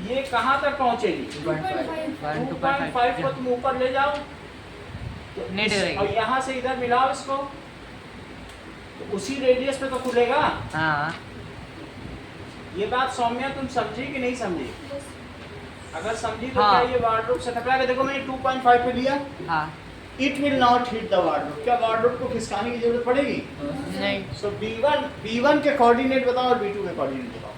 ये कहाँ तक पहुँचेगी? 2.5 2.5 को तुम ऊपर ले जाओ, तो नहीं डरेगी। और यहाँ से इधर मिलाओ इसको, तो उसी रेडियस पे तो खुलेगा। हाँ ये बात सौम्या तुम समझी कि नहीं समझी? अगर समझी तो हाँ। क्या ये वार्डरोब से टकराएगा? देखो मैंने 2.5 पे लिया, हाँ it will not hit the wardrobe. क्या वार्डरोब को खिसकाने की जरूरत पड़ेगी? नहीं सो B1 के कोऑर्डिनेट बताओ और B2 के कोऑर्डिनेट बताओ।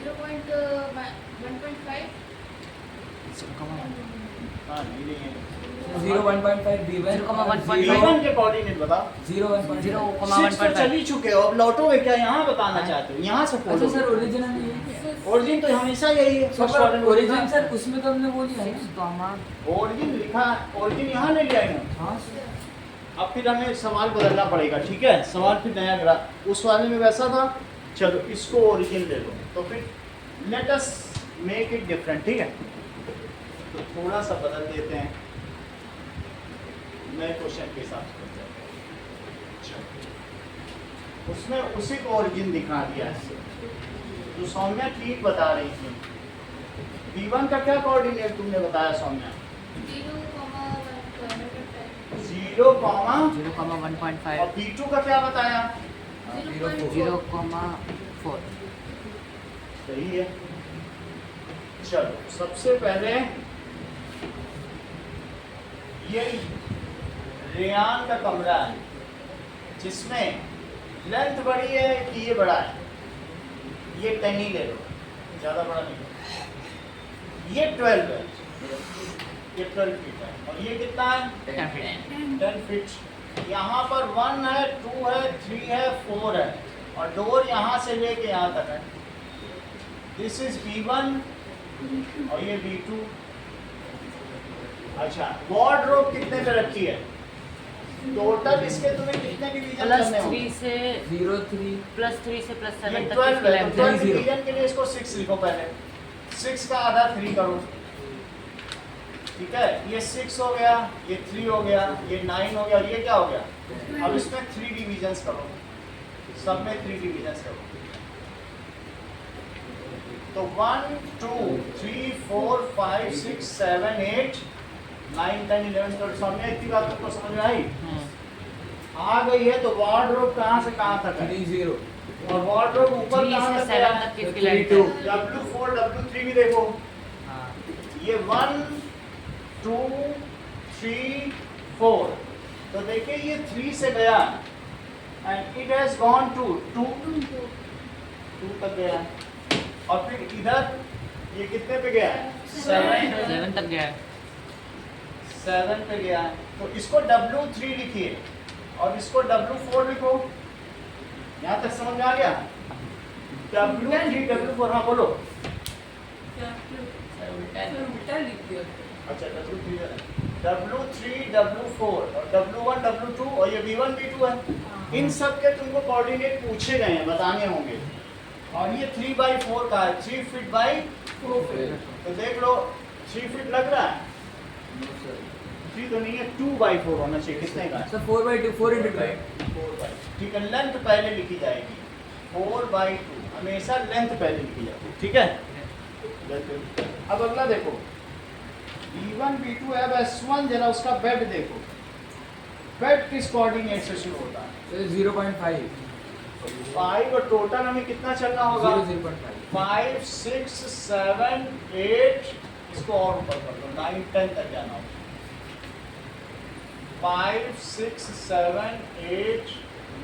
0.1.5 हाँ नहीं है। 0.1.5 B1 0.1.5 B1 के कोऑर्डिनेट बताओ। 0.1.5 6 तो चल ही चुके हो, अब लौटोगे क्या? यहाँ बताना चाहते हो? यहाँ से अच्छा खोलो। सर ओरिजिनल ये है। ओरिजिन तो हमेशा यही है। First sir order origin sir उसमें तो हमने वो लिया है ना। ओरिजिन लिखा, ओरिजिन यहाँ नहीं लिया है। हाँ सर। अब फिर हमें सवाल बदलना पड़ेगा, ठीक है? सवाल फिर नया करा, उस वाले में वैसा था, चलो इसको ओरिजिन ले लो, तो फिर let us make it different, ठीक है? तो थोड़ा सा बदल देते हैं, नए क्वेश्चन के हिसाब से चलो। उसमें उसी को ओरिजिन दिखा दिया है। तो सौम्या ठीक बता रही थी। B1 का क्या कोऑर्डिनेट तुमने बताया सौम्या? 0, 0.1.5 और B2 का क्या बताया? 0.4 सही है। चलो सबसे पहले ये रेयान का कमरा है, जिसमें लेंथ बड़ी है कि ये बड़ा है? ये 10 ही ले लो, ज़्यादा बड़ा नहीं। ये 12 है, ये 12 फीट है, और ये कितना है? 10 फीट। यहाँ पर 1 है, 2 है, 3 है, 4 है, और डोर यहाँ से लेके यहाँ तक है। दिस इज B1 और ये B2। अच्छा, वार्डरोब कितने पे रखी है? टोटल इसके तुम्हें कितने डिवीजन करने होंगे? +3 से 0.3 +3 से +7 ये तक 12 इसकी है, लेंथ तो है। 12 डिवीजन के लिए इसको 6 लिखो पहले। 6 का आधा 3 करो, ठीक है? ये 6 हो गया, ये 3 हो गया, ये 9 हो गया, और ये क्या हो गया? अब इसमें 3 डिवीजन्स करो, सब में 3 डिवीजन्स करो। तो 1 2 3 4 5 6 7 8 9 10 11 12 सामने इतनी बात तुमको समझ में आई? आ गई है। तो वार्डरोब कहाँ से कहाँ तक है? 3 और वार्डरोब ऊपर 3 कहाँ से तक 7 है? तक इसकी लेंथ है। W4 W3 भी देखो, हाँ ये 1 2 3 4, तो देखिए ये 3 से गया and it has gone to 2 तक गया, और फिर इधर ये कितने पे गया है? 7 तक गया है। 7 पे गया है। तो इसको W3 लिखिए और इसको W4 लिखो। यहाँ तक समझ में आ गया? W3 W4 हाँ बोलो। क्या सर उल्टा लिख दिया अच्छा W3 W4 और W1 W2 और ये V1 V2 है। इन सब के तुमको कोऑर्डिनेट पूछे गए हैं, बताने होंगे। और ये 3/4 का है, 3 फीट बाई 4 फीट। तो देख लो 3 फीट लग रहा है, 3 तो नहीं है, 2/4 होना चाहिए। कितने का है? Sir 4/2 4 into 2 4/2। ठीक है, लेंथ पहले लिखी जाएगी 4/2, हमेशा लेंथ पहले लिखी जाती है। ठीक है, अब अगला देखो V1 V2 है। अब S1 जरा उसका बेड देखो, बेड किस कोऑर्डिनेट से शुरू होता है? सर 0.5 5 और टोटल हमें कितना चलना होगा? 0.5 5 6 7 8, इसको और ऊपर कर दो, 9 10 तक जाना होगा। 5 6 7 8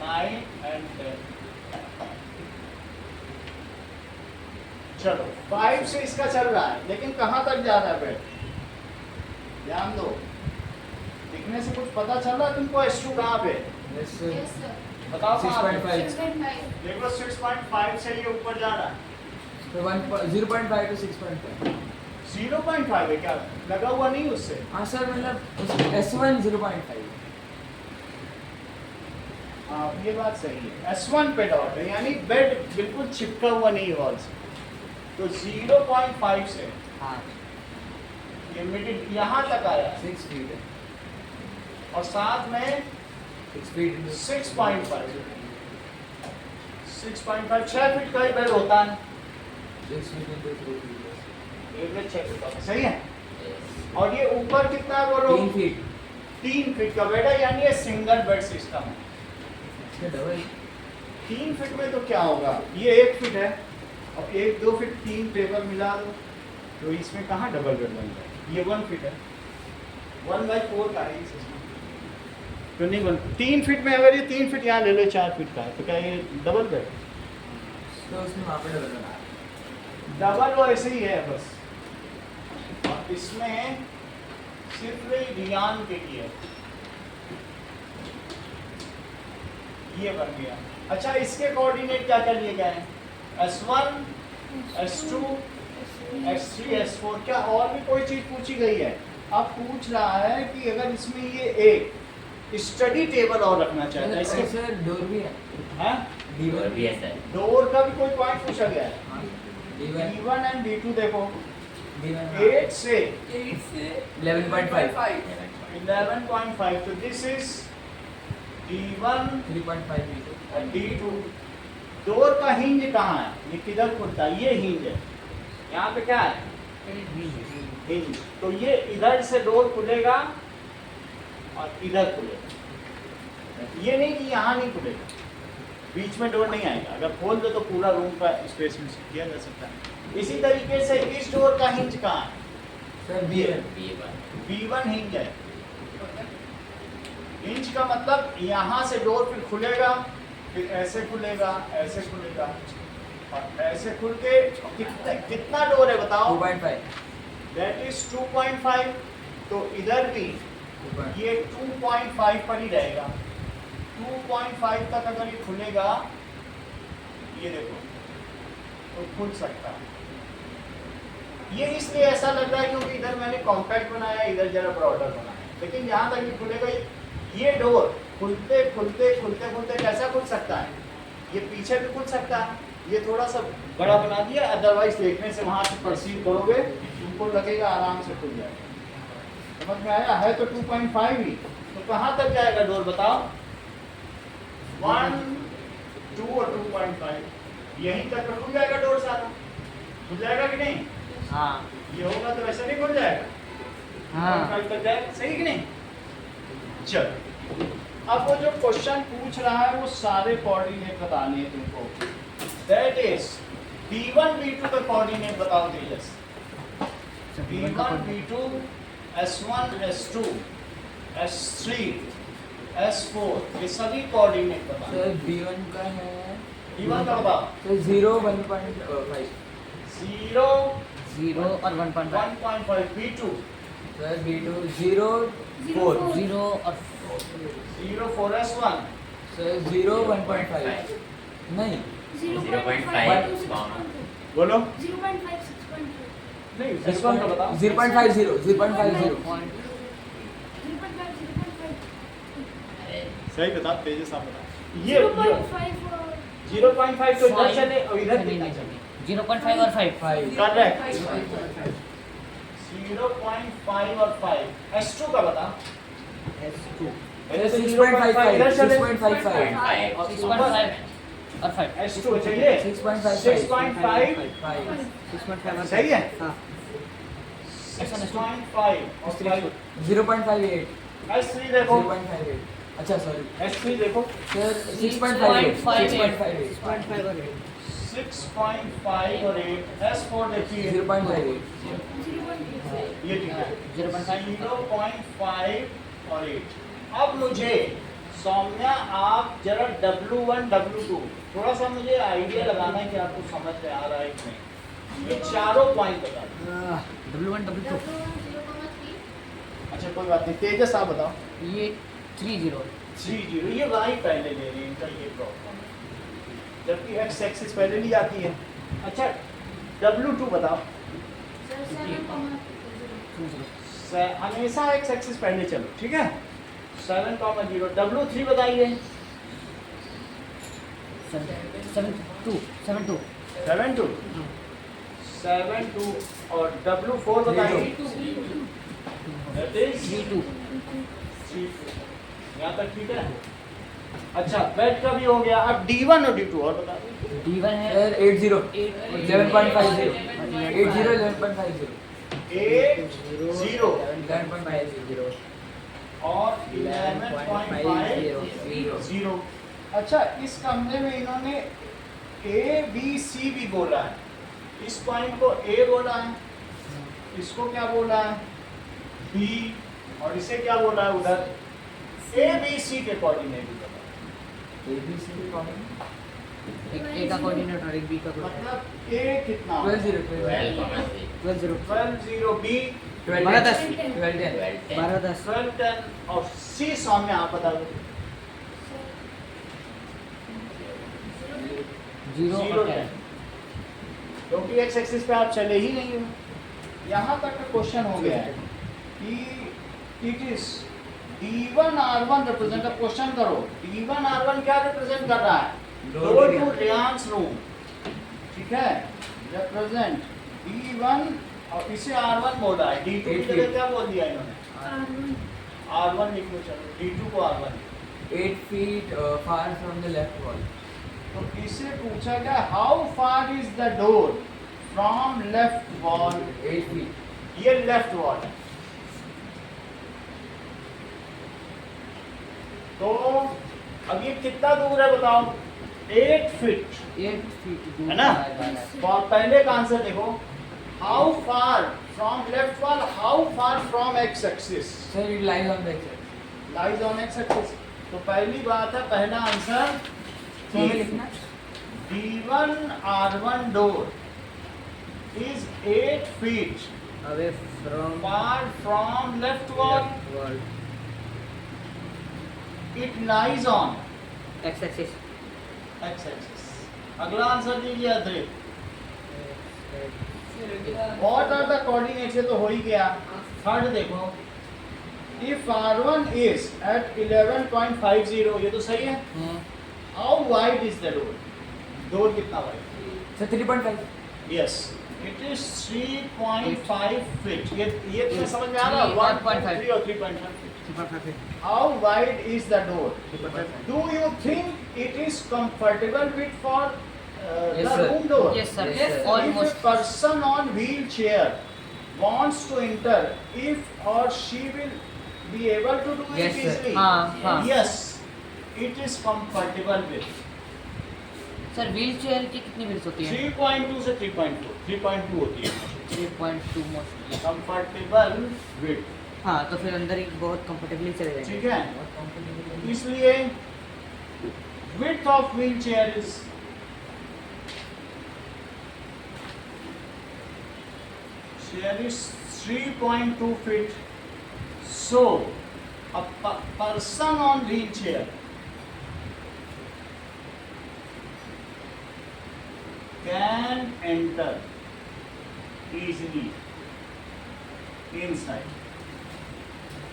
9 and 10। चलो 5 से इसका चल रहा है, लेकिन कहाँ तक जा रहा है बेड? ध्यान दो, दिखने से कुछ पता चल रहा है तुमको? S2 कहाँ पे? यस सर यस सर बताओ कहाँ पे? 6.5 6.5 देखो 6.5 से ये ऊपर जा रहा है। तो 0.5 to 6.5 0.5 है क्या? लगा हुआ नहीं उससे? हाँ सर मतलब S1 0.5 हाँ ये बात सही है। S1 पे डॉट है, यानी बेड बिल्कुल चिपका हुआ नहीं है वॉल से। तो 0.5 से हाँ ये मिडिल यहाँ तक आया 6 feet है और साथ में 6 feet into 6.5 6 फीट का ही बेड होता है। 6 feet into 3 feet एक में 6 फीट का, सही है। और ये ऊपर कितना है बोलो? 3 feet 3 फीट का बेड है, यानी ये सिंगल बेड सिस्टम है। इसका डबल 3 फीट में तो क्या होगा, ये 1 फीट है और 1 2 फीट 3 टेबल मिला दो, तो इसमें कहाँ डबल बेड बन जाए? ये 1 फीट है, 1/4 का है ये सिस्टम, तो नहीं बन। 3 फीट में अगर ये 3 फीट यहाँ ले लो, 4 फीट का है, तो क्या ये डबल बेड? तो उसमें वहाँ पे डबल बना डबल वो ऐसे ही है बस। और इसमें सिर्फ रियान के लिए ये बन गया। अच्छा, इसके कोऑर्डिनेट क्या क्या लिए गए हैं? S1 S2 S3 S4। क्या और भी कोई चीज पूछी गई है? अब पूछ रहा है कि अगर इसमें ये एक स्टडी टेबल और रखना चाहता है इसके, सर डोर भी है हैं? D1 भी है सर। डोर का भी कोई पॉइंट पूछा गया है? हाँ, D1 D1 एंड D2 देखो, D1 8 से 8 से 11.5 11.5, तो दिस इज D1 3.5 meter और D2। डोर का हिंज कहाँ है? ये किधर खुलता है? ये हिंज है, यहाँ पे क्या है? हिंज। तो ये इधर से डोर खुलेगा और इधर खुलेगा, ये नहीं कि यहाँ नहीं खुलेगा, बीच में डोर नहीं आएगा। अगर खोल दो तो पूरा रूम का स्पेस में किया जा सकता है। इसी तरीके से इस डोर का हिंज कहाँ है? सर B1 हिंज है। हिंज का मतलब यहाँ से डोर फिर खुलेगा, फिर ऐसे खुलेगा, ऐसे खुलेगा और ऐसे खुल के कितना डोर है बताओ? 2.5 दैट इज 2.5। तो इधर भी ये 2.5 पर ही रहेगा। 2.5 तक अगर ये खुलेगा, ये देखो, तो खुल सकता है। ये इसलिए ऐसा लग रहा है क्योंकि इधर मैंने कॉम्पैक्ट बनाया, इधर जरा ब्रॉडर बनाया, लेकिन जहाँ तक ये खुलेगा, ये डोर खुलते खुलते खुलते खुलते कैसा खुल सकता है? ये पीछे भी खुल सकता है। ये थोड़ा सा बड़ा बना दिया, अदरवाइज देखने से वहाँ से परसीव करोगे तुमको लगेगा आराम से खुल जाएगा। समझ में आया? है तो 2.5 ही, तो कहाँ तक जाएगा डोर बताओ? 1 2 और 2.5 यहीं तक खुल जाएगा डोर सारा। खुल जाएगा कि नहीं? हाँ ये होगा तो ऐसा नहीं खुल जाएगा। हाँ 2.5 तक जाएगा, सही कि नहीं? चलो, अब वो जो क्वेश्चन पूछ रहा है वो सारे कोऑर्डिनेट बताने हैं तुमको। दैट इज B1 B2 का कोऑर्डिनेट बताओ तेजस। B1 B2 S1 S2 S3 S4 ये सभी कोऑर्डिनेट बताओ। सर B1 का है B1 का बताओ। सर 0 1.5 0 0 और 1.5 1.5। B2 सर B2 0 4 0 और 0 4 S1 सर 0 1.5 नहीं 0.5 to 6.2. बोलो 0.5 6.2. नहीं रिस्पॉन्स तो बताओ 0.50 0.50 0.5 0.5. सही बता तेजस आप बता ये 0.5 और 0.5 तो इधर चले और इधर कितना चले 0.5 और 5 करेक्ट 0.5 और 5 S2 का बता S2 पहले तो 6.55 इधर चले 6.55 और 6.5 और 5 S2 चाहिए 6.55 6.5 सही है हाँ 6.5 और 5 0.58 S3 देखो 0.58 अच्छा सॉरी S3 देखो सर 6.58 6.58 6.5 और 8 S4 देखिए 0.58 ये ठीक है 0.5 और 8 अब मुझे सौम्या आप जरा W1 W2 थोड़ा सा मुझे आइडिया लगाना है कि आपको समझ में आ रहा है कि नहीं ये चारों पॉइंट बता दो W1 W2 0.3. अच्छा कोई बात नहीं तेजस आप बताओ ये 30 30 ये y पहले ले रहे हैं इनका ये प्रॉब्लम है जबकि x एक्सिस पहले ली जाती है अच्छा W2 बताओ हमेशा x एक्सिस पहले चलो ठीक है 7,0 W3 बताइए 7.2 7,2 7,2 और W4 बताइए That is 3.2 3,2 यहाँ तक ठीक है अच्छा बेड का भी हो गया अब D1 और D2 और बता दो D1 है सर 80 11.50 80 11.50 8 0 11.50 और 11.50 अच्छा इस कमरे में इन्होंने A B C भी बोला है इस पॉइंट को A बोला है इसको क्या बोला है B और इसे क्या बोला है उधर A B C के कोऑर्डिनेट भी बता ABC के कोऑर्डिनेट एक A का कोऑर्डिनेट और एक B का कोऑर्डिनेट मतलब A कितना 12 12 12 B 12 10 12 12 10 12 10 और C सौम्य आप बता दो 0 0 और 10 10 क्योंकि x एक्सिस पे आप चले ही नहीं हो यहाँ तक का क्वेश्चन हो गया है कि it is D1 R1 represent अब क्वेश्चन करो D1 R1 क्या रिप्रेजेंट कर रहा है डोर टू रियांस रूम ठीक है रिप्रेजेंट D1 और इसे R1 बोला है D2 की जगह क्या बोल दिया इन्होंने R1 लिख लो चलो D2 को R1 8 feet far from the left wall तो इसे पूछा गया how far is the door from left wall 8 feet ये लेफ्ट वॉल है तो अब ये कितना दूर है बताओ 8 फीट 8 फीट दूर है ना? है। और पहले का आंसर देखो how far from left wall how far from x axis sir it lies on the x-axis lies on X axis तो पहली बात है पहला आंसर तो हमें लिखना D1 R1 door is 8 feet Away from far from left wall. wall It lies on X axis x axis. अगला answer दीजिए अद्रित. What are the coordinates? ये तो हो ही गया. थर्ड देखो. If R1 is at 11.50 ये तो सही है. How wide is the door? Door कितना wide? sir 3.5 Yes. It is 3.5 feet. ये तुम्हें समझ में आ रहा है? 1.3 और 3.5 feet. How wide is the door? Do you think it is comfortable fit for Yes, the sir. room door? Yes sir Yes, sir. If a almost person on wheelchair wants to enter, if or she will be able to do Yes, it sir. easily. हाँ. Yes, it is comfortable with sir wheel chair की कितनी wheels होती है 3.2 से 3.2. 3.2 होती है 3.2 mostly comfortable with. हाँ तो फिर अंदर ही बहुत कंफर्टेबली चले जाएंगे ठीक है इसलिए width of wheelchair is chair is 3.2 feet. So a person on wheelchair can enter easily inside.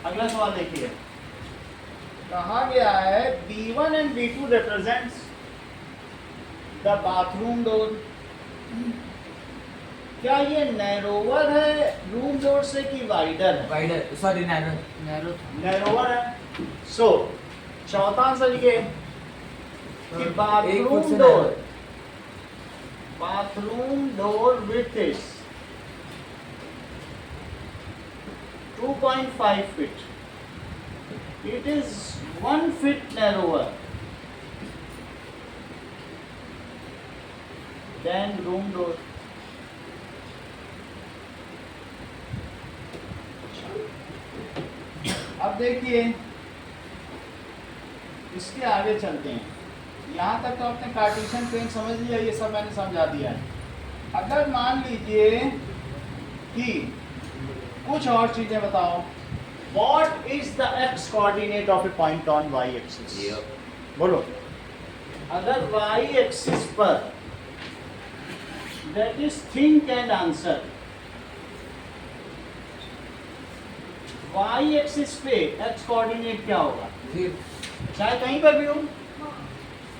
अगला सवाल देखिए, कहा गया है B1 and B2 represents the bathroom door. क्या ये नैरोवर है रूम डोर से कि वाइडर है? Wider, sorry narrow. Narrow narrower है। सो चौथा आंसर ये कि एक फुट बाथरूम से door, bathroom door width is 2.5 feet. It is 1 feet narrower than room door. अब देखिए इसके आगे चलते हैं। यहाँ तक तो आपने कार्टेशियन प्लेन समझ लिया, ये सब मैंने समझा दिया है। अगर मान लीजिए कि कुछ और चीजें बताओ, what is the X coordinate of a point on Y axis? बोलो। अगर वाई एक्सिस पर, that is think and answer, Y axis पे एक्स कोऑर्डिनेट क्या होगा? चाहे कहीं पर भी हो,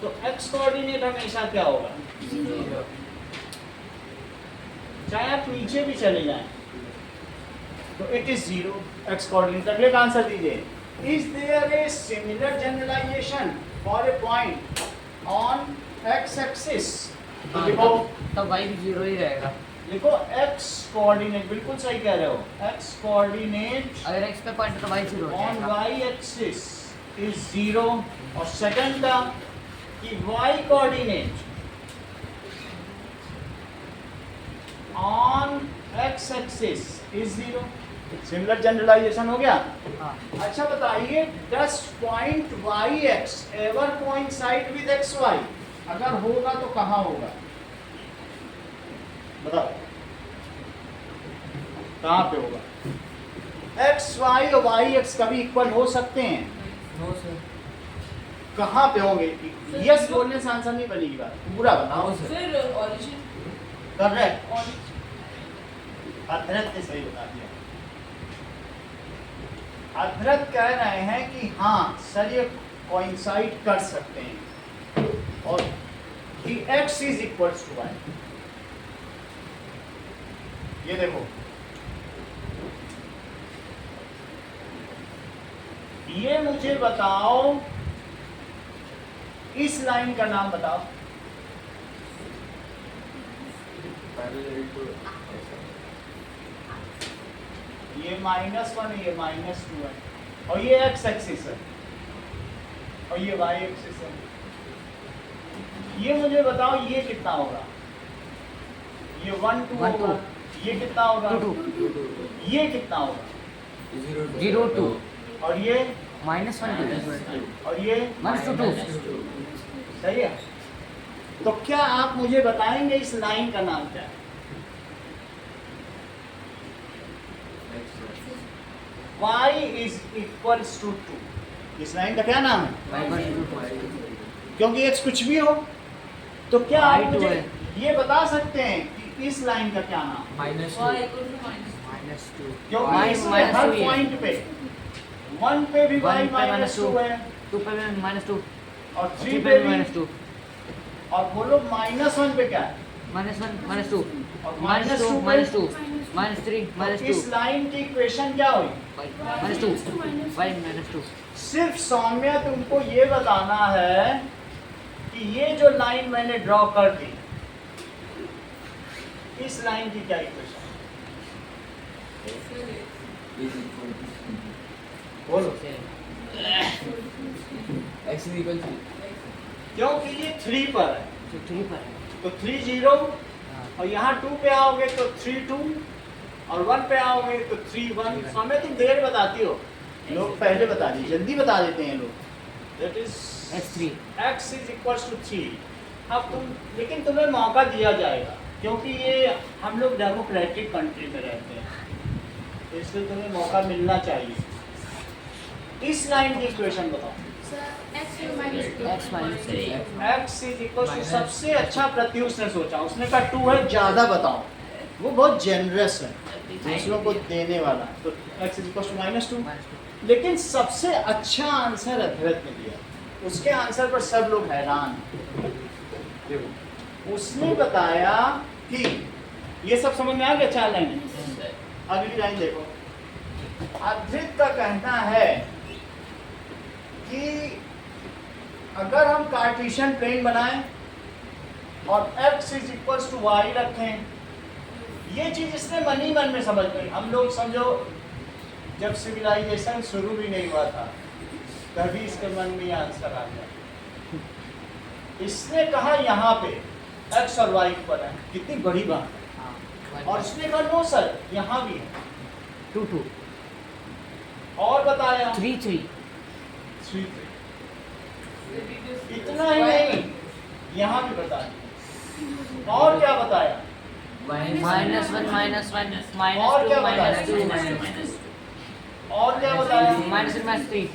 तो एक्स कोऑर्डिनेट हमेशा क्या होगा? चाहे आप नीचे भी चले जाएं तो इट इज 0 एक्स कोऑर्डिनेट। अगले का आंसर दीजिए। Is there a similar generalisation for a point on X axis? तो लिखो, तब वाई भी 0 ही रहेगा। लिखो एक्स कोऑर्डिनेट, बिल्कुल सही कह रहे हो। एक्स कोऑर्डिनेट अगर एक्स पे पॉइंट है तो वाई 0 हो ऑन जाएगा। Y axis is 0। और सेकंड का कि y coordinate on x axis is 0। Similar generalization हो गया। हाँ। अच्छा बताइए, does point yx ever coincide with xy? अगर होगा तो कहाँ होगा? बताओ कहाँ पे होगा? xy और yx कभी इक्वल हो सकते हैं? No sir. कहाँ पे होंगे? यस बोलने से आंसर नहीं बनेगी बात, पूरा बताओ। No sir. फिर origin करेक्ट, origin अधरत ने सही बता दिया। अधरत कह रहे हैं कि हाँ सर ये कोइंसाइड कर सकते हैं, और कि x is equals to y। ये देखो, ये मुझे बताओ, इस लाइन का नाम बताओ। ये -1 है, ये -2 है, और ये x एक्सिस है, और ये y एक्सिस है। ये मुझे बताओ ये कितना होगा? ये 1 2 होगा। ये कितना होगा? 2 ये कितना होगा? 0 2 और ये -1 2 और ये -2 सही है। तो क्या आप मुझे बताएंगे इस लाइन का नाम क्या है? y is equals to 2। इस लाइन का क्या नाम है? क्योंकि x कुछ भी हो, तो क्या आप Y2 मुझे है। ये बता सकते हैं कि इस लाइन का क्या नाम है? y equal to minus -2 क्योंकि इसमें हर पॉइंट पे 1 पे भी y -2 है, 2 पे -2 और 3 3 पे पे भी, -2 और बोलो -1 पे क्या है? -1 -2 और -2 -2 -3 तो इस -2 लाइन की इक्वेशन क्या हुई? -2 y -2 सिर्फ सौम्या तुमको ये बताना है कि ये जो लाइन मैंने ड्रॉ कर दी, इस लाइन की क्या इक्वेशन? बोलो। x is equal to क्योंकि ये 3 पर है, तो 3 पर है। तो 3 0, और यहाँ 2 पे आओगे तो 3 2, और 1 पे आओगे तो 3 1। सौम्या तुम देर बताती हो, लोग पहले बता दी, जल्दी बता देते हैं लोग। That is x3 x is equals to 3। अब तुम, लेकिन तुम्हें मौका दिया जाएगा क्योंकि ये हम लोग डेमोक्रेटिक कंट्री में रहते हैं, इसलिए तुम्हें मौका मिलना चाहिए। इस लाइन की इक्वेशन बताओ। X minus 2. x minus 3 x is equal to सबसे अच्छा प्रत्युष ने सोचा, उसने कहा 2 है, ज्यादा बताओ। वो बहुत जेनरस है, दूसरों को देने वाला। तो x इज इक्वल टू -2, लेकिन सबसे अच्छा आंसर अद्वैत ने दिया। उसके आंसर पर सब लोग हैरान हैं। देखो, उसने बताया कि ये सब समझ में आ गया, 4 लाइन। अगली लाइन देखो, अद्वैत का कहना है कि अगर हम कार्टेशियन प्लेन बनाएं और x is equal to y रखें, ये चीज इसने मन ही मन में समझ गई। हम लोग समझो जब सिविलाइजेशन शुरू भी नहीं हुआ था तभी इसके मन में ये आंसर आ गया। इसने कहा यहाँ पे x और y पर है, कितनी बड़ी बात है। और इसने कहा नो सर, यहाँ भी है 2 2 और बताया 3 3 3 इतना ही नहीं, यहाँ भी बता दिया। और क्या बताया? -1 -1 और क्या -2 बताया? -2 और क्या बताया? -3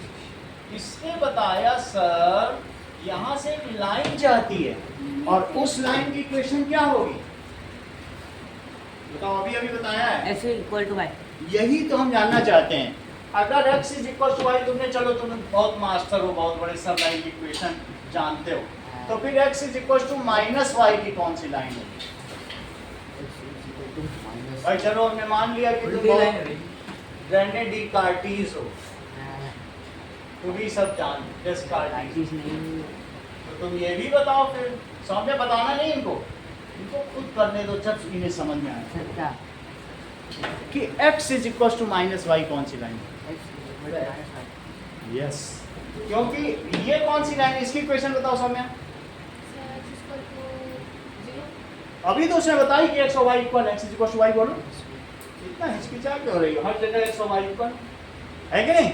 इसने बताया सर यहाँ से एक लाइन जाती है और उस लाइन की इक्वेशन क्या होगी? बताओ, अभी अभी बताया है। x इक्वल टू y यही तो हम जानना चाहते हैं। अगर x is equal to y, तुमने चलो तुम बहुत मास्टर हो, बहुत बड़े सब लाइन की इक्वेशन जानते हो, तो फिर x is equal to -y की कौन सी लाइन होगी? भाई चलो, हमने मान लिया कि तुम रेने डी कार्टीज हो, तुम भी सब जानते डेस्कार्टीज। तो तुम ये भी बताओ फिर, समझे? बताना नहीं इनको, इनको खुद करने दो जब इन्हें समझ में आए कि x is equal to -y कौन सी लाइन है। यस, क्योंकि ये कौन सी लाइन है, इसकी इक्वेशन बताओ Saumya. X is equal to 0. अभी तो उसने बताई कि x और y equal, x is equal to y बोलो। इतना हिचकिचा क्यों हो रही हो? हर जगह x और y इक्वल है कि नहीं?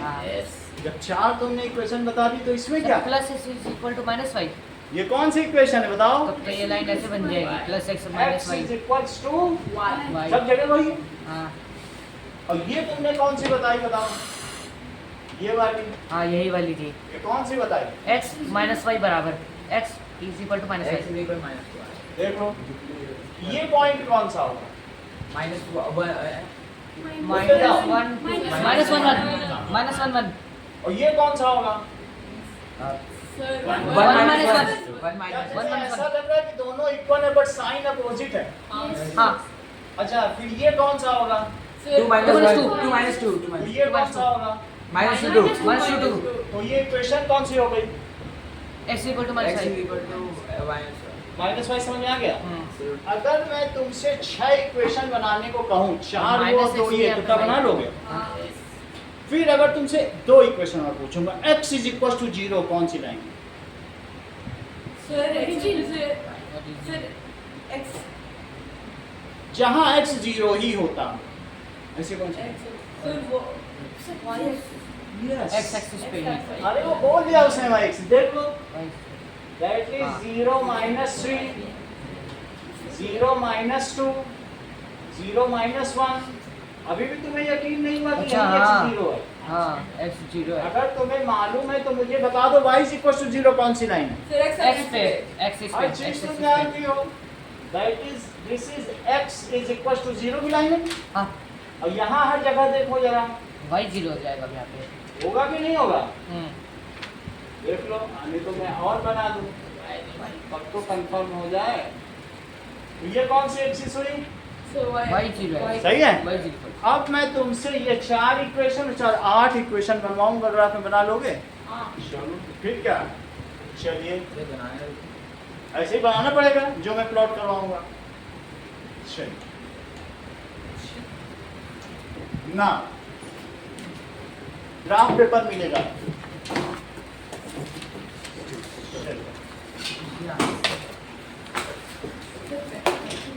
जब 4 तुमने इक्वेशन बता दी तो इसमें क्या? Plus x is equal to -y ये कौन सी इक्वेशन है बताओ? तो ये लाइन ऐसे बन जाएगी plus x x -y is equal to y सब जगह वही है। हाँ और ये तुमने कौन सी बताई बताओ? ये वाली, हाँ यही वाली थी। ये कौन सी बताई? x -y बराबर x is equal to -y देख लो, ये पॉइंट कौन सा होगा? -1 और ये कौन सा होगा? Sir, One one minus one. जैसे ऐसा लग रहा है कि दोनों इक्वल है बट साइन अपोजिट है। हाँ अच्छा, फिर ये कौन सा होगा? Sir, 2 minus 1 2 minus 2 तो ये कौन सा होगा? -2 -2 तो ये इक्वेशन कौन सी हो गई? x equal to x -y equal to minus y समझ में आ गया? हम्म। अगर मैं तुमसे 6 इक्वेशन बनाने को कहूँ, 4 वो Minus 2 x ये, या कितना बना लोगे? फिर अगर तुमसे 2 इक्वेशन और पूछूंगा, x इज इक्वल टू 0 कौन सी लाइन? sir, sir, x, जहाँ x 0 ही होता, ऐसे कौन सी? sir, वो, Yes. x एक्सिस पे ही अरे वो बोल दिया उसने भाई, देख लो, y that is हाँ। 0 minus 3, 0 minus 2, 0 minus 1। अभी भी तुम्हें यकीन नहीं हुआ कि अच्छा, यही हाँ। x 0 है? हाँ x 0 है अगर तुम्हें मालूम है तो मुझे बता दो y is equal to 0 कौन सी लाइन है? sir, x पे एक्सिस पे हर x चीज एक्सिस तुम पे जानती हो। That is, this is x is equal to 0 की लाइन है। हाँ और यहाँ हर जगह देखो जरा, y 0 हो जाएगा यहाँ पे होगा कि नहीं होगा? हम्म देख लो, नहीं तो मैं और बना दूं, तब तो कंफर्म हो जाए। तो ये कौन सी एक्सिस हुई? so y 0 है सही है? y 0 अब मैं तुमसे ये 4 इक्वेशन 8 इक्वेशन बनवाऊंगा, ग्राफ में बना लोगे? चलो फिर क्या, चलिए ऐसे ही बनाना पड़ेगा जो मैं प्लॉट करवाऊंगा। चलिए ना, ग्राफ पेपर मिलेगा।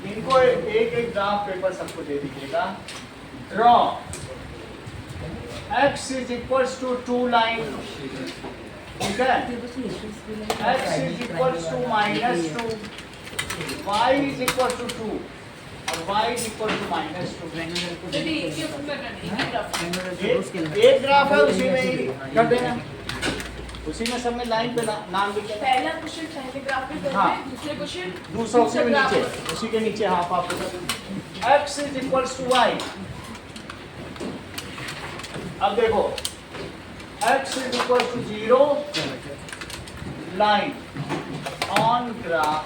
इनको एक एक ग्राफ पेपर सबको दे दीजिएगा। Draw x is equal to 2 line, ठीक है? x is equal to -2, y is equal to 2 और y इज इक्वल टू -2। एक ग्राफ है, उसी में ही कर देना। उसी में सब में लाइन पे नाम लिखे हैं। पहला क्वेश्चन पहले ग्राफ पे कर हाँ। रहे हैं, दूसरे क्वेश्चन दूसरा उसी में नीचे, उसी के नीचे half half x is equals to y। अब देखो x is equals to 0 line on graph